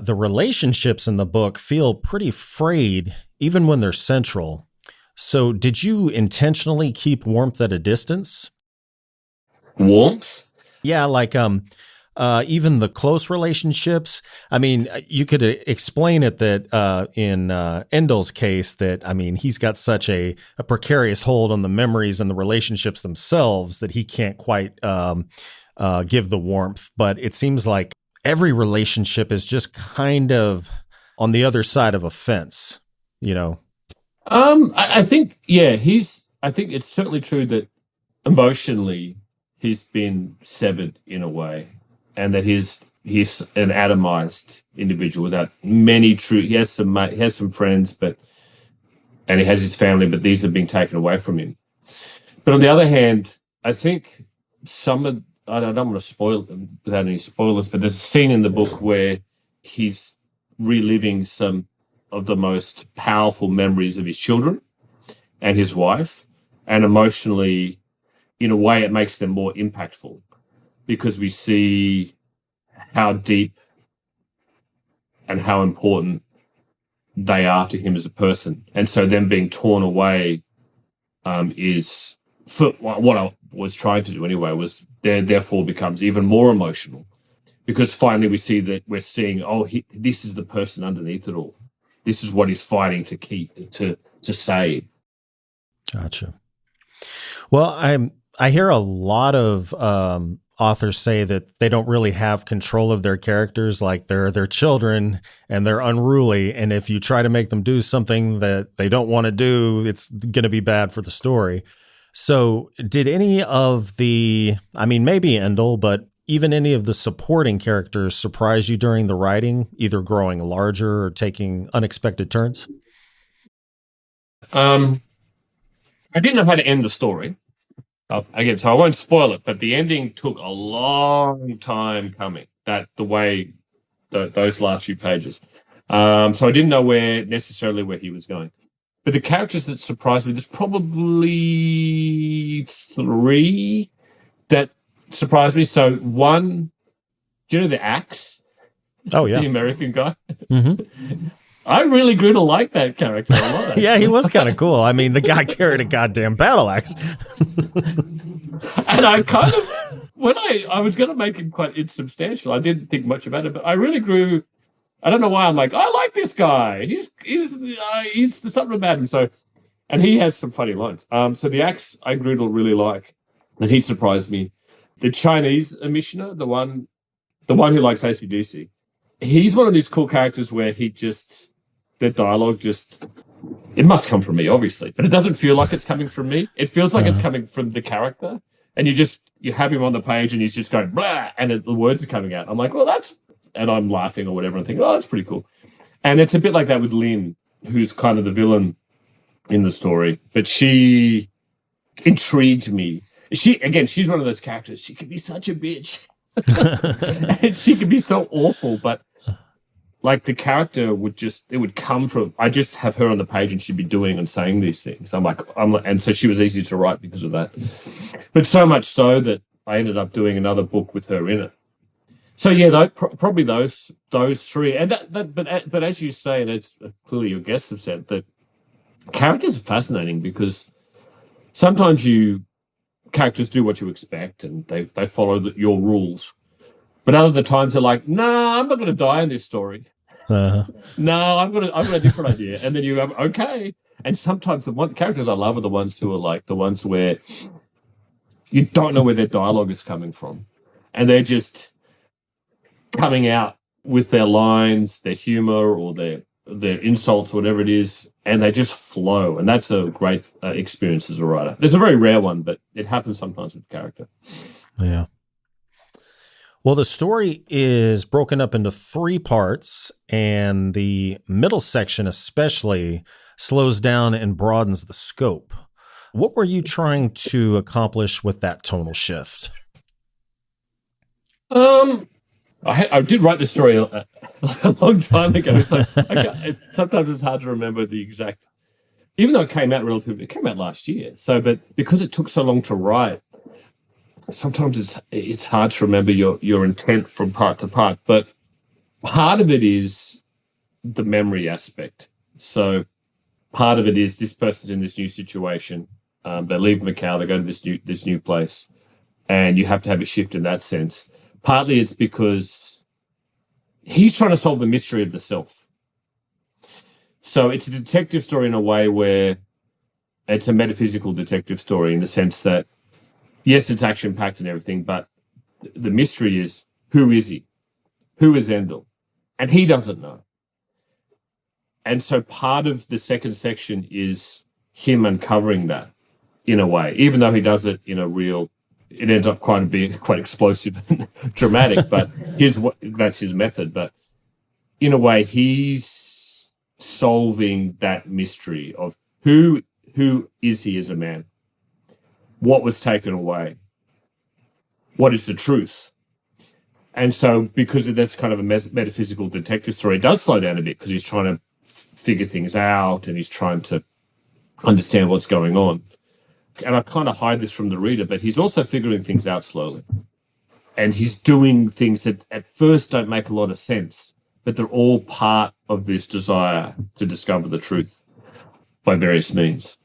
relationships in the book feel pretty frayed, even when they're central. So, did you intentionally keep warmth at a distance? Warmth? Yeah, like even the close relationships. I mean, you could explain it that in Endel's case, that I mean, he's got such a precarious hold on the memories and the relationships themselves that he can't quite give the warmth. But it seems like every relationship is just kind of on the other side of a fence, you know? I think, yeah, I think it's certainly true that emotionally he's been severed in a way, and that he's an atomized individual without many true. He has some friends, and he has his family, but these have been taken away from him. But on the other hand, I think I don't want to spoil them without any spoilers, but there's a scene in the book where he's reliving some of the most powerful memories of his children and his wife, and emotionally, in a way, it makes them more impactful because we see how deep and how important they are to him as a person. And so them being torn away is, for what I was trying to do anyway, was therefore becomes even more emotional, because finally we see that we're seeing, this is the person underneath it all. This is what he's fighting to keep, to save. Gotcha. Well, I hear a lot of authors say that they don't really have control of their characters, like they're their children and they're unruly. And if you try to make them do something that they don't want to do, it's going to be bad for the story. So did any of maybe Endel, but even any of the supporting characters surprise you during the writing, either growing larger or taking unexpected turns? I didn't know how to end the story. Again, so I won't spoil it, but the ending took a long time coming, those last few pages. So I didn't know necessarily where he was going. But the characters that surprised me, there's probably 3 that surprised me. So one, do you know the Axe? Oh, yeah. The American guy? Mm-hmm. I really grew to like that character a lot. Yeah, he was kind of cool. I mean, the guy carried a goddamn battle axe. And I kind of, when I was going to make him quite insubstantial, I didn't think much about it, but I really grew. I don't know why I'm like, I like this guy. He's something about him. So, and he has some funny lines. So the Axe I grew to really like, and he surprised me. The Chinese emissioner, the one who likes AC/DC, he's one of these cool characters where the dialogue it must come from me, obviously, but it doesn't feel like it's coming from me. It feels like it's coming from the character, and you have him on the page and he's just going blah, and the words are coming out. I'm like, well, and I'm laughing or whatever and thinking, oh, that's pretty cool. And it's a bit like that with Lynn, who's kind of the villain in the story, but she intrigued me. She's one of those characters. She can be such a bitch, and she can be so awful, but like the character it would come from, I just have her on the page and she'd be doing and saying these things. And so she was easy to write because of that. But so much so that I ended up doing another book with her in it. So yeah, probably those 3. And but as you say, and as clearly your guests have said, that characters are fascinating because sometimes characters do what you expect and they follow your rules. But other times they're like, nah, I'm not going to die in this story. No, I've got a different idea. And then you go, okay. And sometimes the characters I love are the ones who are like the ones where you don't know where their dialogue is coming from. And they're just coming out with their lines, their humor, or their insults, whatever it is, and they just flow. And that's a great experience as a writer. There's a very rare one, but it happens sometimes with character. Yeah. Well, the story is broken up into 3 parts, and the middle section especially slows down and broadens the scope. What were you trying to accomplish with that tonal shift? I did write this story a long time ago, so sometimes it's hard to remember the exact. Even though it came out last year. So, but because it took so long to write, sometimes it's hard to remember your intent from part to part, but part of it is the memory aspect. So part of it is this person's in this new situation. They leave Macau, they go to this new place, and you have to have a shift in that sense. Partly it's because he's trying to solve the mystery of the self. So it's a detective story in a way where it's a metaphysical detective story in the sense that, yes, it's action-packed and everything, but the mystery is, who is he? Who is Endel? And he doesn't know. And so part of the second section is him uncovering that in a way, even though he does it in a real, it ends up quite explosive and dramatic, but that's his method. But in a way, he's solving that mystery of who is he as a man? What was taken away? What is the truth? And so because that's kind of a metaphysical detective story, it does slow down a bit because he's trying to figure things out and he's trying to understand what's going on. And I kind of hide this from the reader, but he's also figuring things out slowly. And he's doing things that at first don't make a lot of sense, but they're all part of this desire to discover the truth by various means.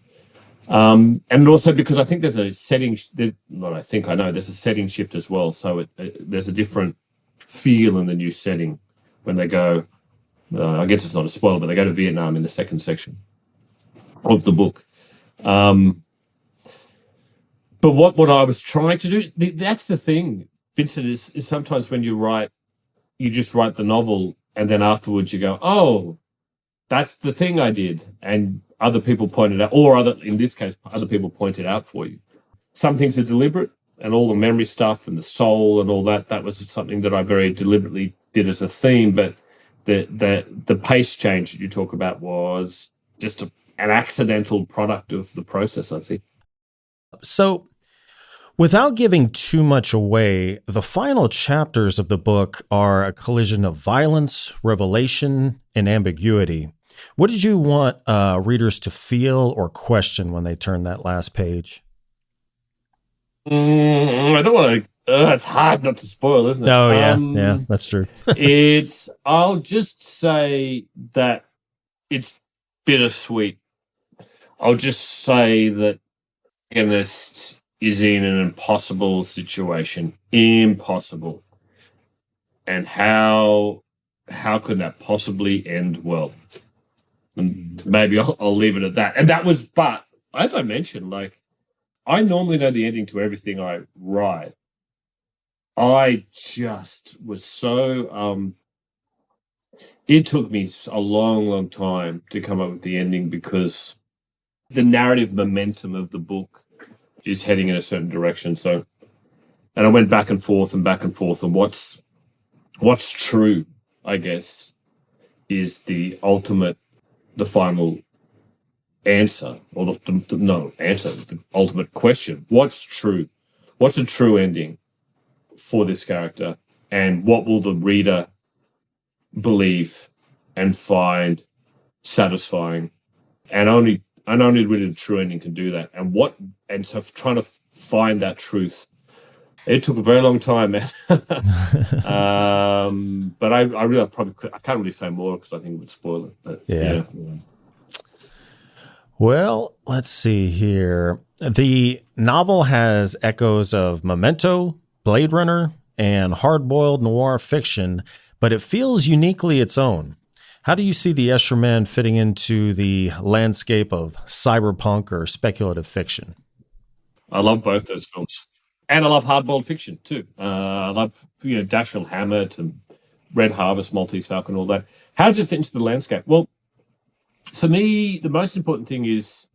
And also because I think there's a setting, there's a setting shift as well. So there's a different feel in the new setting when they go, I guess it's not a spoiler, but they go to Vietnam in the second section of the book. But what I was trying to do, that's the thing, Vincent, is sometimes when you write, you just write the novel and then afterwards you go, oh, that's the thing I did. And other people pointed out, in this case, other people pointed out for you. Some things are deliberate, and all the memory stuff and the soul and all that was something that I very deliberately did as a theme. But the pace change that you talk about was just an accidental product of the process, I think. So, without giving too much away, the final chapters of the book are a collision of violence, revelation, and ambiguity. What did you want readers to feel or question when they turn that last page? I don't want to. It's hard not to spoil, isn't it? Oh, yeah, that's true. I'll just say that it's bittersweet. I'll just say that Agonist is in an impossible situation. Impossible. And how could that possibly end well? And maybe I'll leave it at that. And that was, but as I mentioned, like, I normally know the ending to everything I write. I just was so, it took me a long, long time to come up with the ending because the narrative momentum of the book is heading in a certain direction. So, and I went back and forth and what's true, I guess, is the final answer, or the ultimate question. What's true? What's a true ending for this character? And what will the reader believe and find satisfying? And only really the true ending can do that. And so trying to find that truth, it took a very long time, man. But I can't really say more because I think it would spoil it. But yeah. Well, let's see here. The novel has echoes of Memento, Blade Runner, and hard-boiled noir fiction, but it feels uniquely its own. How do you see the Escher Man fitting into the landscape of cyberpunk or speculative fiction? I love both those films. And I love hard-boiled fiction, too. I love, Dashiell Hammett and Red Harvest, Maltese Falcon, all that. How does it fit into the landscape? Well, for me, the most important thing is,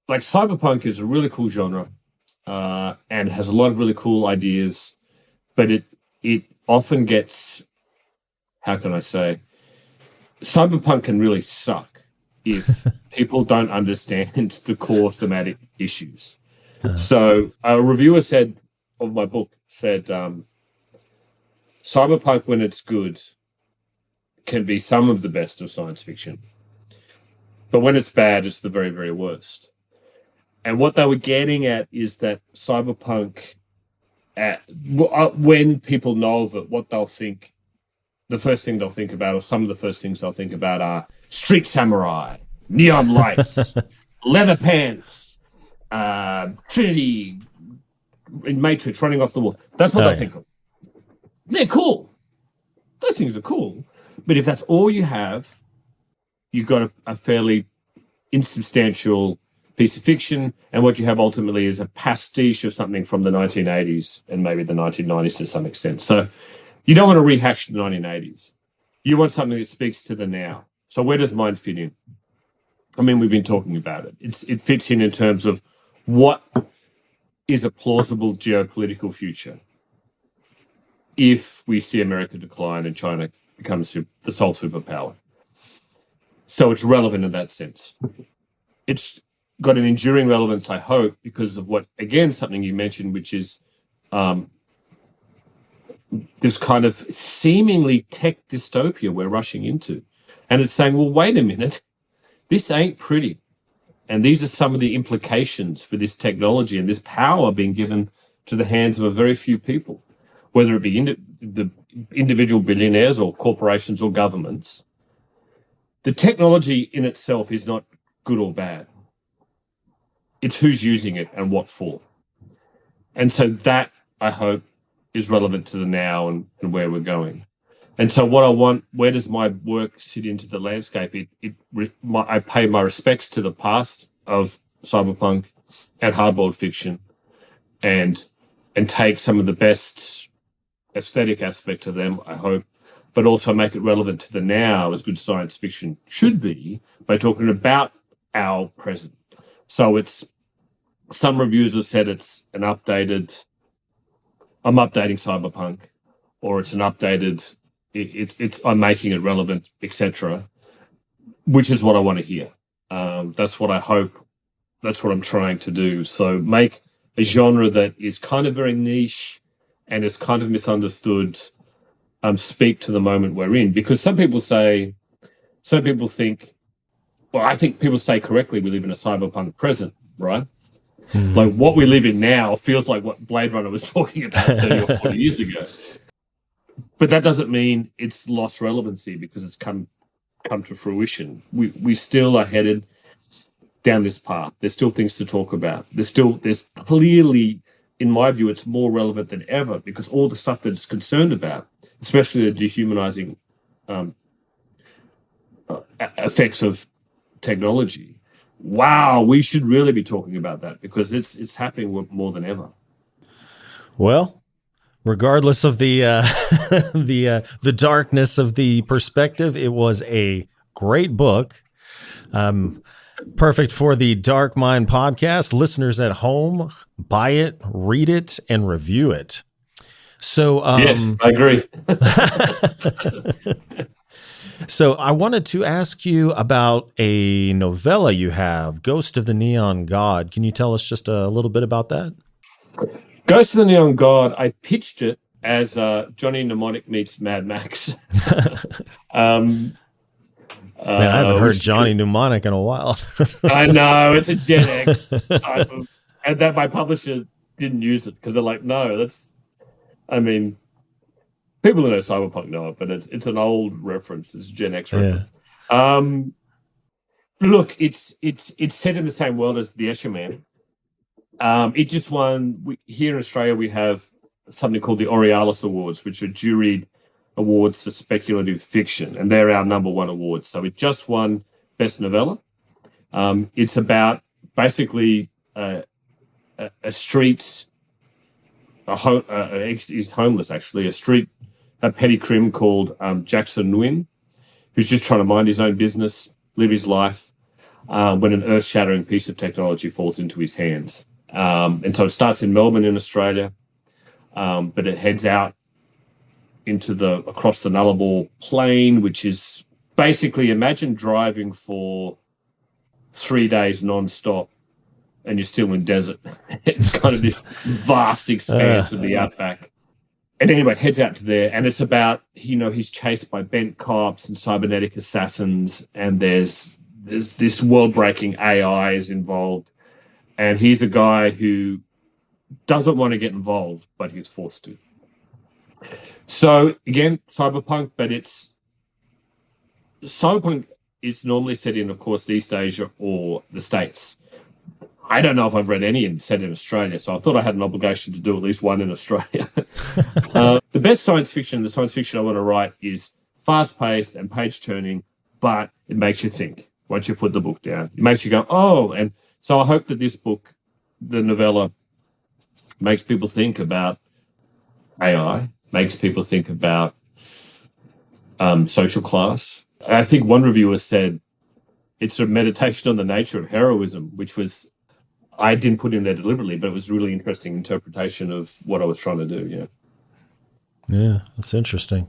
like, cyberpunk is a really cool genre and has a lot of really cool ideas, but it often gets, how can I say, cyberpunk can really suck if people don't understand the core thematic issues. So a reviewer of my book said, cyberpunk, when it's good, can be some of the best of science fiction. But when it's bad, it's the very, very worst. And what they were getting at is that cyberpunk when people know of it, what they'll think, the first thing they'll think about, or some of the first things they'll think about, are street samurai, neon lights, leather pants, Trinity in Matrix running off the wall. That's what they'll think of. They're cool. Those things are cool. But if that's all you have, you've got a fairly insubstantial piece of fiction, and what you have ultimately is a pastiche of something from the 1980s and maybe the 1990s to some extent. So you don't want to rehash the 1980s. You want something that speaks to the now. So where does mine fit in? I mean, we've been talking about it. It fits in terms of what is a plausible geopolitical future if we see America decline and China becomes the sole superpower. So it's relevant in that sense. It's got an enduring relevance, I hope, because of what, again, something you mentioned, which is this kind of seemingly tech dystopia we're rushing into. And it's saying, well, wait a minute, this ain't pretty. And these are some of the implications for this technology and this power being given to the hands of a very few people, whether it be the individual billionaires or corporations or governments. The technology in itself is not good or bad. It's who's using it and what for. And so that, I hope, is relevant to the now and where we're going. And so what I want, where does my work sit into the landscape? I pay my respects to the past of cyberpunk and hardboiled fiction and take some of the best aesthetic aspect of them, I hope, but also make it relevant to the now, as good science fiction should be, by talking about our present. So it's, some reviewers have said it's an updated, I'm updating cyberpunk, or it's an updated, I'm making it relevant, etc., which is what I want to hear. That's what I hope, that's what I'm trying to do. So make a genre that is kind of very niche and is kind of misunderstood, speak to the moment we're in. Because some people think, well, I think people say correctly, we live in a cyberpunk present, right? Mm-hmm. Like what we live in now feels like what Blade Runner was talking about 30 or 40 years ago. But that doesn't mean it's lost relevancy because it's come to fruition. We still are headed down this path. There's still things to talk about. There's clearly, in my view, it's more relevant than ever because all the stuff that it's concerned about, especially the dehumanizing effects of technology. Wow, we should really be talking about that because it's happening more than ever. Well, regardless of the the darkness of the perspective, it was a great book. Perfect for the Dark Mind podcast. Listeners at home, buy it, read it, and review it. So yes, I agree. So I wanted to ask you about a novella you have, Ghost of the Neon God. Can you tell us just a little bit about that? Ghost of the Neon God, I pitched it as Johnny Mnemonic meets Mad Max. Man, I haven't heard Johnny Mnemonic in a while. I know, it's a Gen X type of... And that my publisher didn't use it because they're like, no, that's... I mean... People who know cyberpunk know it, but it's an old reference. It's a Gen X reference. Yeah. Look, it's set in the same world as the Escher Man. It just won. Here in Australia, we have something called the Aurealis Awards, which are juried awards for speculative fiction, and they're our number one awards. So it just won Best Novella. It's about basically a street. He's homeless, actually. A petty crim called Jackson Nguyen, who's just trying to mind his own business, live his life, when an earth-shattering piece of technology falls into his hands. And so it starts in Melbourne in Australia, but it heads out across the Nullarbor Plain, which is basically, imagine driving for 3 days non-stop and you're still in desert. It's kind of this vast expanse of the outback. And anyway, it heads out to there, and it's about, he's chased by bent cops and cybernetic assassins, and there's this world-breaking AI is involved. And he's a guy who doesn't want to get involved, but he's forced to. So again, cyberpunk, but cyberpunk is normally set in, of course, East Asia or the States. I don't know if I've read any set in Australia, so I thought I had an obligation to do at least one in Australia. The best the science fiction I want to write is fast-paced and page-turning, but it makes you think once you put the book down. It makes you go, oh, and so I hope that this book, the novella, makes people think about AI, makes people think about social class. I think one reviewer said it's a meditation on the nature of heroism, which was, I didn't put in there deliberately, but it was a really interesting interpretation of what I was trying to do. Yeah. Yeah, that's interesting.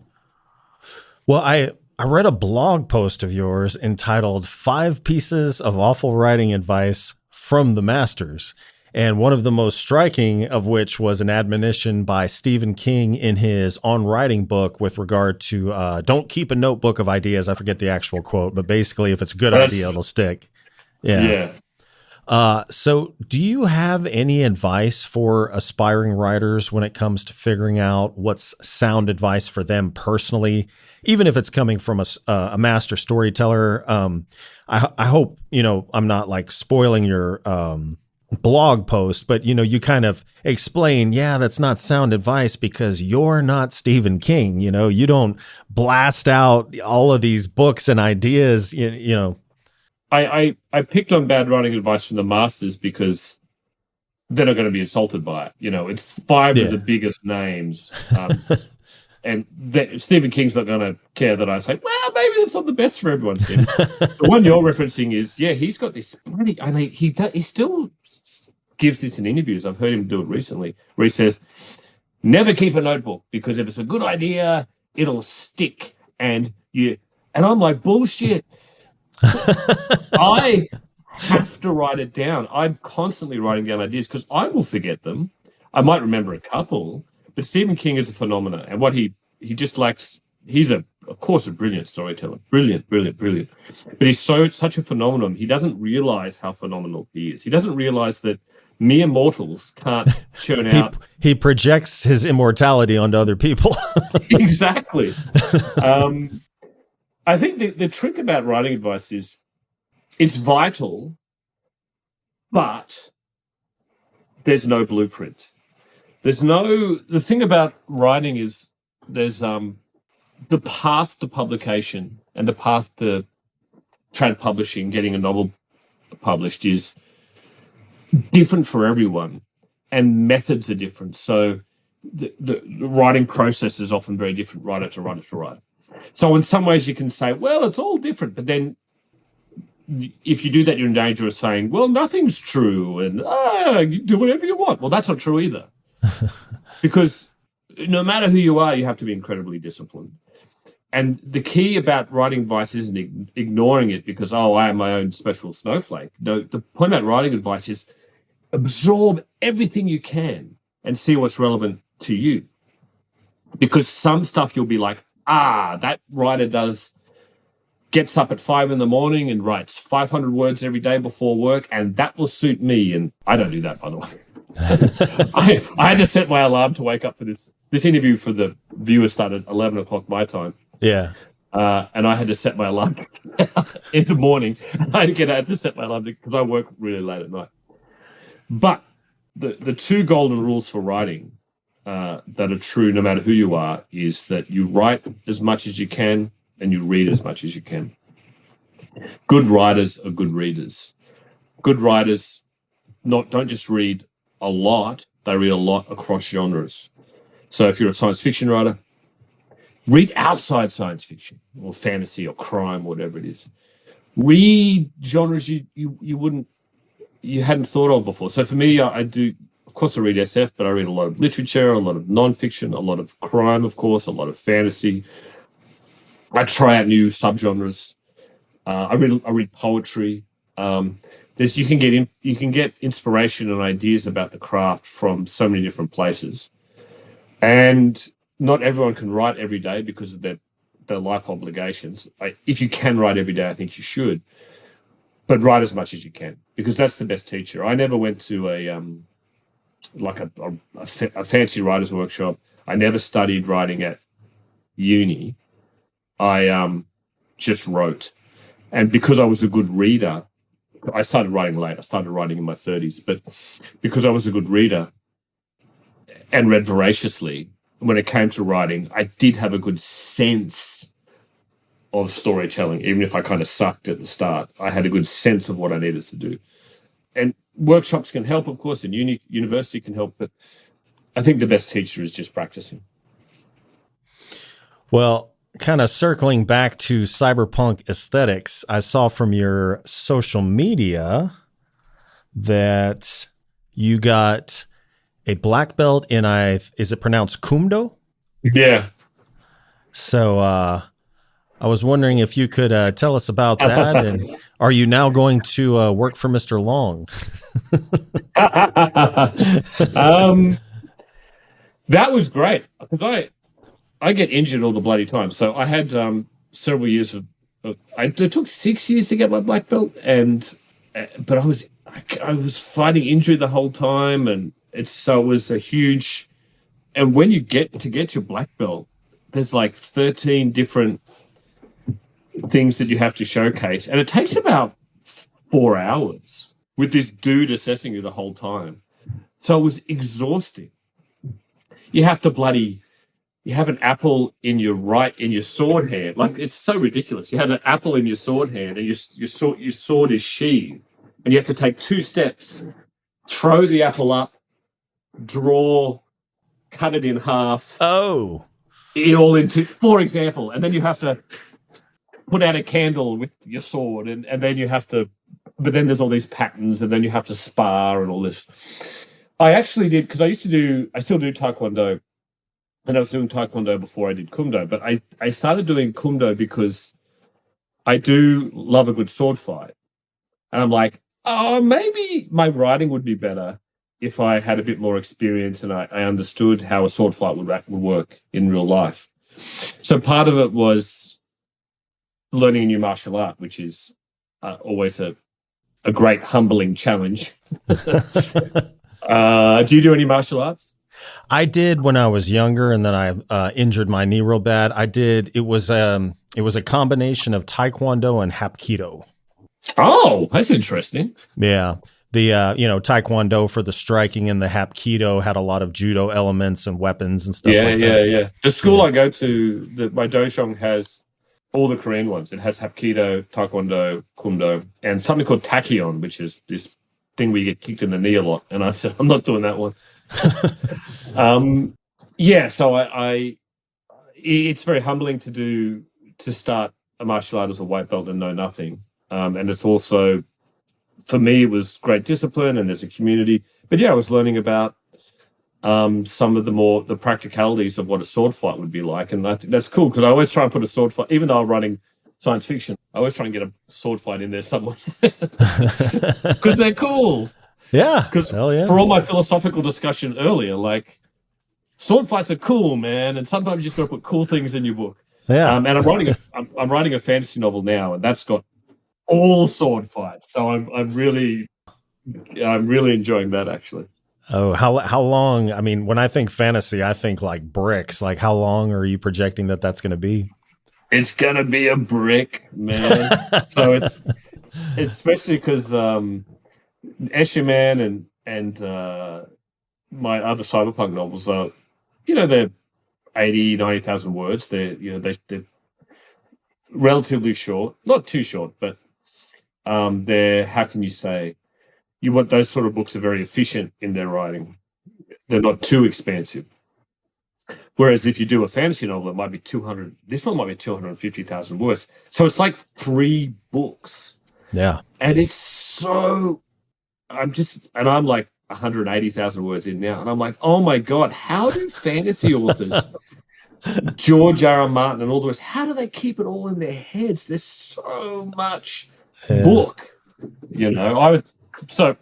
Well, I read a blog post of yours entitled 5 Pieces of Awful Writing Advice from the Masters. And one of the most striking of which was an admonition by Stephen King in his On Writing book with regard to don't keep a notebook of ideas. I forget the actual quote, but basically if it's a good idea, it'll stick. Yeah. So do you have any advice for aspiring writers when it comes to figuring out what's sound advice for them personally, even if it's coming from a master storyteller? I hope, I'm not like spoiling your blog post, but you kind of explain, that's not sound advice because you're not Stephen King. You don't blast out all of these books and ideas, I picked on bad writing advice from the masters because they're not going to be insulted by it. It's 5 of the biggest names. And Stephen King's not going to care that I say, well, maybe that's not the best for everyone, Stephen. The one you're referencing is, he's got this bloody, he still gives this in interviews. I've heard him do it recently, where he says, never keep a notebook because if it's a good idea, it'll stick. And I'm like, bullshit. I have to write it down. I'm constantly writing down ideas because I will forget them. I might remember a couple, but Stephen King is a phenomenon. And what he just lacks, he's of course, a brilliant storyteller. Brilliant. But he's such a phenomenon. He doesn't realize how phenomenal he is. He doesn't realize that mere mortals can't churn out. He projects his immortality onto other people. Exactly. I think the trick about writing advice is it's vital, but there's no blueprint. The thing about writing is there's the path to publication and the path to trad publishing, getting a novel published is different for everyone, and methods are different. So the writing process is often very different, writer to writer to writer. So in some ways you can say, well, it's all different. But then if you do that, you're in danger of saying, well, nothing's true and you do whatever you want. Well, that's not true either. Because no matter who you are, you have to be incredibly disciplined. And the key about writing advice isn't ignoring it because, I am my own special snowflake. No, the point about writing advice is absorb everything you can and see what's relevant to you. Because some stuff you'll be like, that writer gets up at 5 a.m. and writes 500 words every day before work, and that will suit me. And I don't do that, by the way. I had to set my alarm to wake up for this interview for the viewers started at 11 o'clock my time. Yeah. And I had to set my alarm in the morning. I had to set my alarm because I work really late at night. But the 2 golden rules for writing that are true no matter who you are is that you write as much as you can and you read as much as you can. Good writers are good readers. Good writers don't just read a lot, they read a lot across genres. So if you're a science fiction writer, read outside science fiction or fantasy or crime, whatever it is. Read genres you hadn't thought of before. So for me, I do, of course, I read SF, but I read a lot of literature, a lot of nonfiction, a lot of crime, of course, a lot of fantasy. I try out new subgenres. I read poetry. You can get inspiration and ideas about the craft from so many different places, and not everyone can write every day because of their life obligations. If you can write every day, I think you should, but write as much as you can because that's the best teacher. I never went to like a fancy writer's workshop. I never studied writing at uni. I just wrote. And because I was a good reader, I started writing late. I started writing in my 30s. But because I was a good reader and read voraciously, when it came to writing, I did have a good sense of storytelling, even if I kind of sucked at the start. I had a good sense of what I needed to do. And workshops can help, of course, and university can help, but I think the best teacher is just practicing. Well, kind of circling back to cyberpunk aesthetics, I saw from your social media that you got a black belt in, is it pronounced Kumdo? Yeah. So I was wondering if you could tell us about that. And are you now going to work for Mr. Long? That was great because I get injured all the bloody time. So I had several years of it took 6 years to get my black belt, but I was fighting injury the whole time, and it was a huge. And when you get your black belt, there's like 13 different things that you have to showcase, and it takes about 4 hours with this dude assessing you the whole time. So it was exhausting. You have an apple in your sword hand. Like, it's so ridiculous. You have an apple in your sword hand, and your sword is sheathed, and you have to take 2 steps, throw the apple up, draw, cut it in half. Oh, for example, and then you have to put out a candle with your sword, and then you have to. But then there's all these patterns, and then you have to spar and all this. I actually did, because I still do Taekwondo. And I was doing Taekwondo before I did Kumdo, but I started doing Kumdo because I do love a good sword fight. And I'm like, oh, maybe my writing would be better if I had a bit more experience and I understood how a sword fight would work in real life. So part of it was learning a new martial art, which is always a great humbling challenge. Do you do any martial arts? I did when I was younger, and then I injured my knee real bad. It was a combination of Taekwondo and Hapkido. Oh, that's interesting. Yeah. The Taekwondo for the striking, and the Hapkido had a lot of judo elements and weapons and stuff like that. Yeah. The school I go to, my dojong has all the Korean ones. It has Hapkido, Taekwondo, Kumdo, and something called Tachyon, which is this thing where you get kicked in the knee a lot. And I said, I'm not doing that one. So it's very humbling to start a martial art as a white belt and know nothing. And it's also, for me, it was great discipline, and there's a community. But yeah, I was learning about some of the practicalities of what a sword fight would be like. And I think that's cool, because I always try and put a sword fight, even though I'm writing science fiction, I always try and get a sword fight in there somewhere because they're cool. Yeah. Because for all my philosophical discussion earlier, like, sword fights are cool, man. And sometimes you just got to put cool things in your book. Yeah. And I'm writing a fantasy novel now, and that's got all sword fights. So I'm really enjoying that, actually. Oh, how long? I mean, when I think fantasy, I think like bricks. Like, how long are you projecting that's going to be? It's going to be a brick, man. So it's especially because Escher Man and my other cyberpunk novels are, they're 80, 90,000 words. They're relatively short, not too short, but they're, how can you say, those sort of books are very efficient in their writing. They're not too expansive. Whereas if you do a fantasy novel, it might be 200. This one might be 250,000 words. So it's like 3 books. Yeah. And it's so. I'm like 180,000 words in now, and I'm like, oh my God, how do fantasy authors, George R. R. Martin and all the rest, how do they keep it all in their heads? There's so much book, so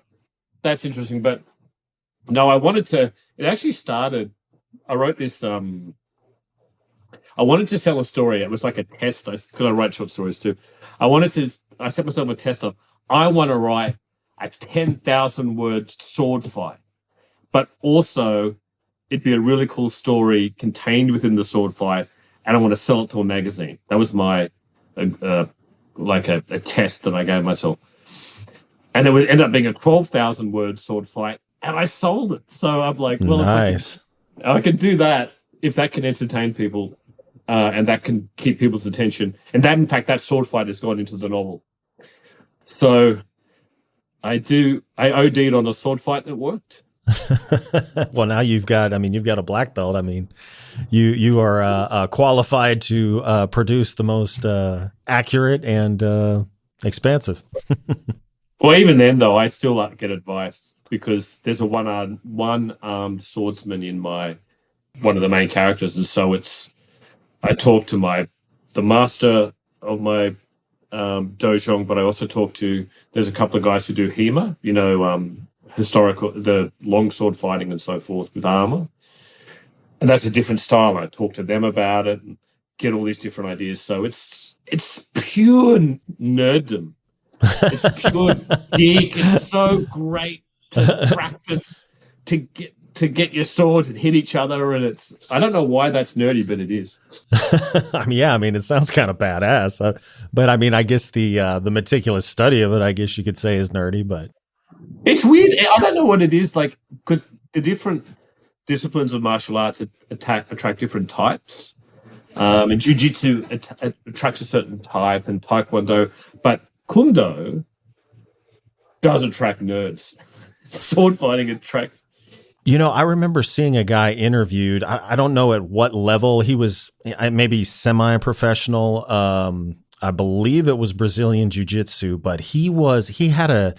that's interesting. But no, it actually started, I wrote this, I wanted to sell a story. It was like a test, because I write short stories too. I set myself a test of, I want to write a 10,000 word sword fight. but also it'd be a really cool story contained within the sword fight, and I want to sell it to a magazine. That was my a test that I gave myself, and it would end up being a 12,000 word sword fight, and I sold it. So I'm like, well, Nice. if I can do that, if that can entertain people, and that can keep people's attention, and that in fact that sword fight has gone into the novel. So I OD'd on a sword fight that worked. Well, now you've got a black belt. I mean, you are qualified to produce the most accurate and expansive. Well, even then, though, I still like to get advice because there's a one-armed swordsman in one of the main characters, and so I talk to the master of my dojong, but I also there's a couple of guys who do HEMA, historical, the longsword fighting and so forth with armor. And that's a different style. I talk to them about it and get all these different ideas. So it's pure nerddom. It's pure geek. It's so great to practice to get your swords and hit each other. And I don't know why that's nerdy, but it is. It sounds kind of badass. But I guess the meticulous study of it, I guess you could say, is nerdy, but it's weird. I don't know what it is, like, because the different disciplines of martial arts attract different types. And jiu-jitsu attracts a certain type, and taekwondo, but kundo does attract nerds. Sword fighting attracts. I remember seeing a guy interviewed. I don't know at what level he was, maybe semi-professional. I believe it was Brazilian jiu-jitsu, but he had a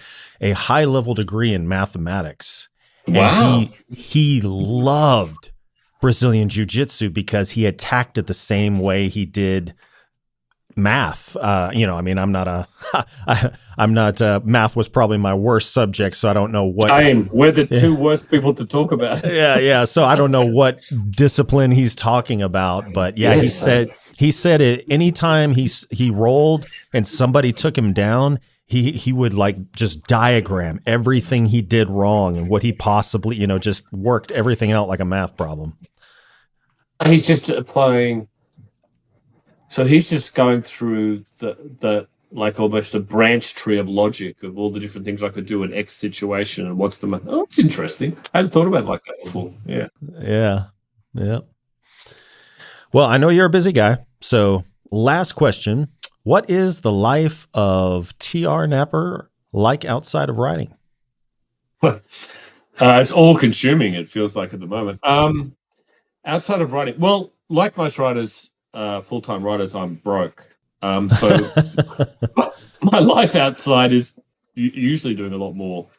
high level degree in mathematics. Wow. And he loved Brazilian jiu-jitsu because he attacked it the same way he did math. Math was probably my worst subject, so I don't know what. We're the two worst people to talk about. Yeah. So I don't know what discipline he's talking about, but yeah, yes. He said it anytime he rolled and somebody took him down, he would like just diagram everything he did wrong and what he possibly, just worked everything out like a math problem. He's just applying. So he's just going through the like almost a branch tree of logic of all the different things I could do in X situation and what's the. Oh, it's interesting. I hadn't thought about it like that before. Yeah. Yeah. Well, I know you're a busy guy. So last question. What is the life of T.R. Napper like outside of writing? It's all consuming, it feels like at the moment. Outside of writing, well, like most writers, full-time writers, I'm broke. So my life outside is usually doing a lot more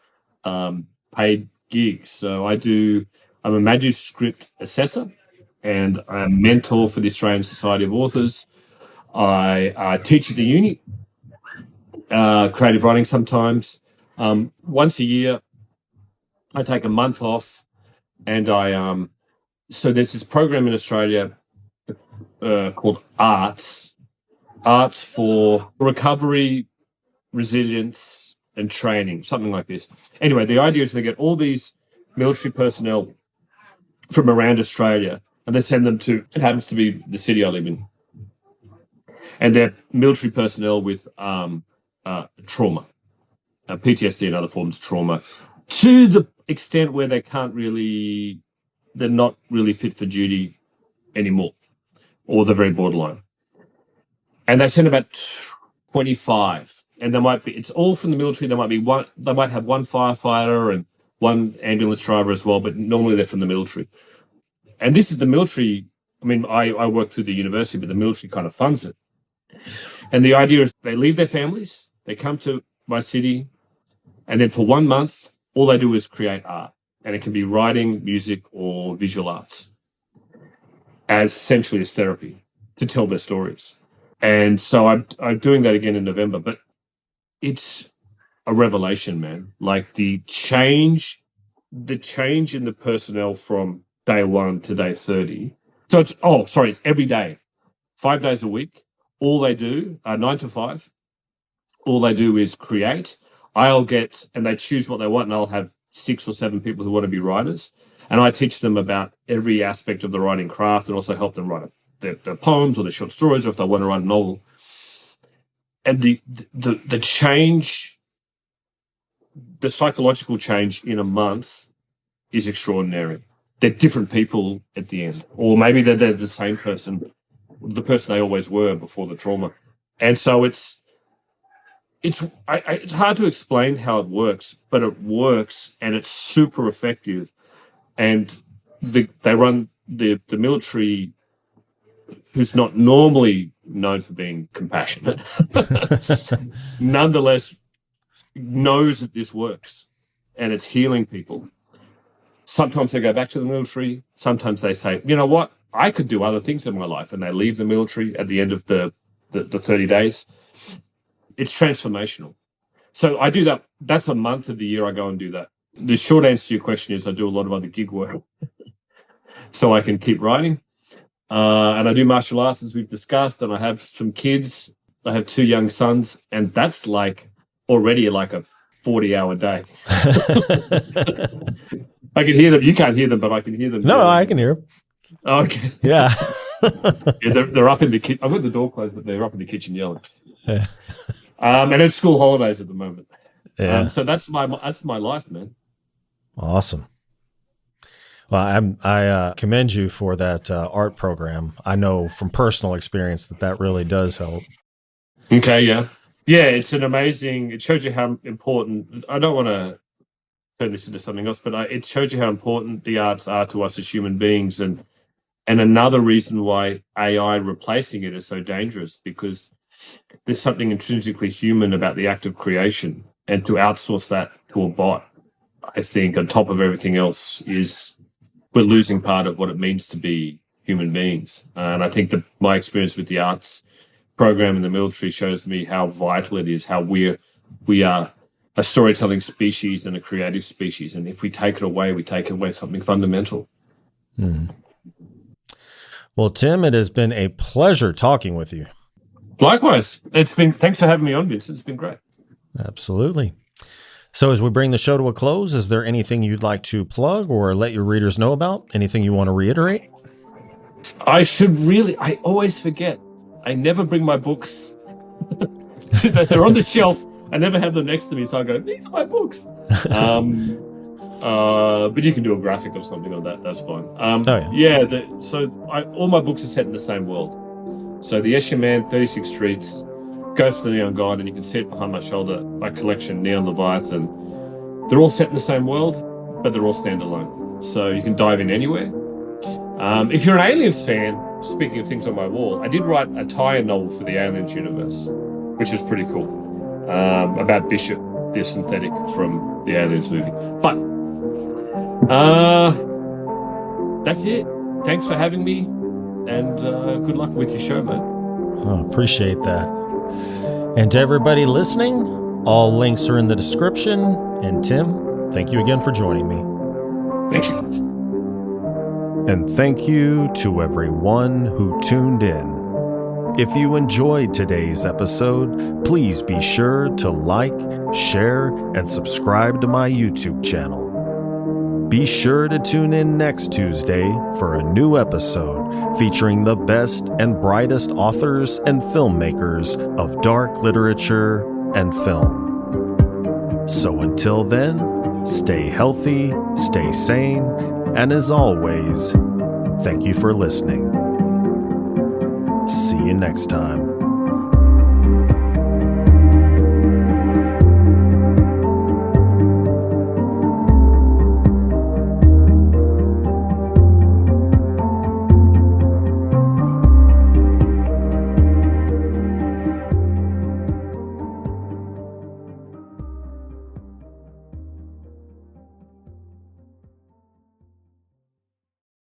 paid gigs. So I'm a manuscript assessor and I'm a mentor for the Australian Society of Authors. I teach at the uni, creative writing sometimes. Once a year, I take a month off and so there's this program in Australia called Arts for Recovery, Resilience and Training, something like this. Anyway, the idea is they get all these military personnel from around Australia and they send them to, it happens to be the city I live in, and they're military personnel with trauma, PTSD and other forms of trauma, to the extent where they're not really fit for duty anymore, or they're very borderline. And they send about 25, and it's all from the military. They might have one firefighter and one ambulance driver as well, but normally they're from the military. And this is the military. I mean, I work through the university, but the military kind of funds it. And the idea is they leave their families, they come to my city, and then for 1 month, all they do is create art. And it can be writing, music, or visual arts, as essentially as therapy to tell their stories. And so I'm doing that again in November, but it's a revelation, man. Like the change in the personnel from day 1 to day 30. So it's every day, 5 days a week. All they do, 9 to 5, all they do is create. And they choose what they want, and I'll have 6 or 7 people who want to be writers, and I teach them about every aspect of the writing craft, and also help them write their poems or their short stories, or if they want to write a novel. And the change, the psychological change in a month is extraordinary. They're different people at the end, or maybe they're the same person, the person they always were before the trauma. And so it's hard to explain how it works, but it works, and it's super effective. And they run the military, who's not normally known for being compassionate, nonetheless knows that this works and it's healing people. Sometimes they go back to the military. Sometimes they say, you know what, I could do other things in my life, and they leave the military at the end of the 30 days. It's transformational. So I do that. That's a month of the year I go and do that. The short answer to your question is I do a lot of other gig work so I can keep writing. And I do martial arts, as we've discussed, and I have some kids. I have 2 young sons, and that's already like a 40-hour day. I can hear them. You can't hear them, but I can hear them. No, I can hear them. Okay. Yeah. Yeah, they're up in the kitchen. I've got the door closed, but they're up in the kitchen yelling. Yeah. And it's school holidays at the moment. Yeah. So that's my life, man. Awesome. Well, I commend you for that art program. I know from personal experience that really does help. Okay, yeah. Yeah, it's an amazing, it shows you how important, I don't want to turn this into something else, but it shows you how important the arts are to us as human beings. And another reason why AI replacing it is so dangerous, because there's something intrinsically human about the act of creation. And to outsource that to a bot, I think, on top of everything else, we're losing part of what it means to be human beings. And I think that my experience with the arts program in the military shows me how vital it is, how we are a storytelling species and a creative species. And if we take it away, we take away something fundamental. Hmm. Well, Tim, it has been a pleasure talking with you. Likewise. Thanks for having me on, Vincent. It's been great. Absolutely. So as we bring the show to a close, is there anything you'd like to plug or let your readers know about? Anything you want to reiterate? I always forget. I never bring my books. They're on the shelf. I never have them next to me, so I go, these are my books. But you can do a graphic or something on that. That's fine. All my books are set in the same world. So the Escher Man, 36 Streets, Ghost of the Neon God, and you can see it behind my shoulder, my collection, Neon Leviathan. They're all set in the same world, but they're all standalone. So you can dive in anywhere. If you're an Aliens fan, speaking of things on my wall, I did write a tie-in novel for the Aliens universe, which is pretty cool, about Bishop, the synthetic from the Aliens movie. But that's it. Thanks for having me, and good luck with your show, man. Oh, appreciate that. And to everybody listening, all links are in the description. And Tim, thank you again for joining me. Thank you. And thank you to everyone who tuned in. If you enjoyed today's episode, please be sure to like, share, and subscribe to my YouTube channel. Be sure to tune in next Tuesday for a new episode featuring the best and brightest authors and filmmakers of dark literature and film. So until then, stay healthy, stay sane, and as always, thank you for listening. See you next time.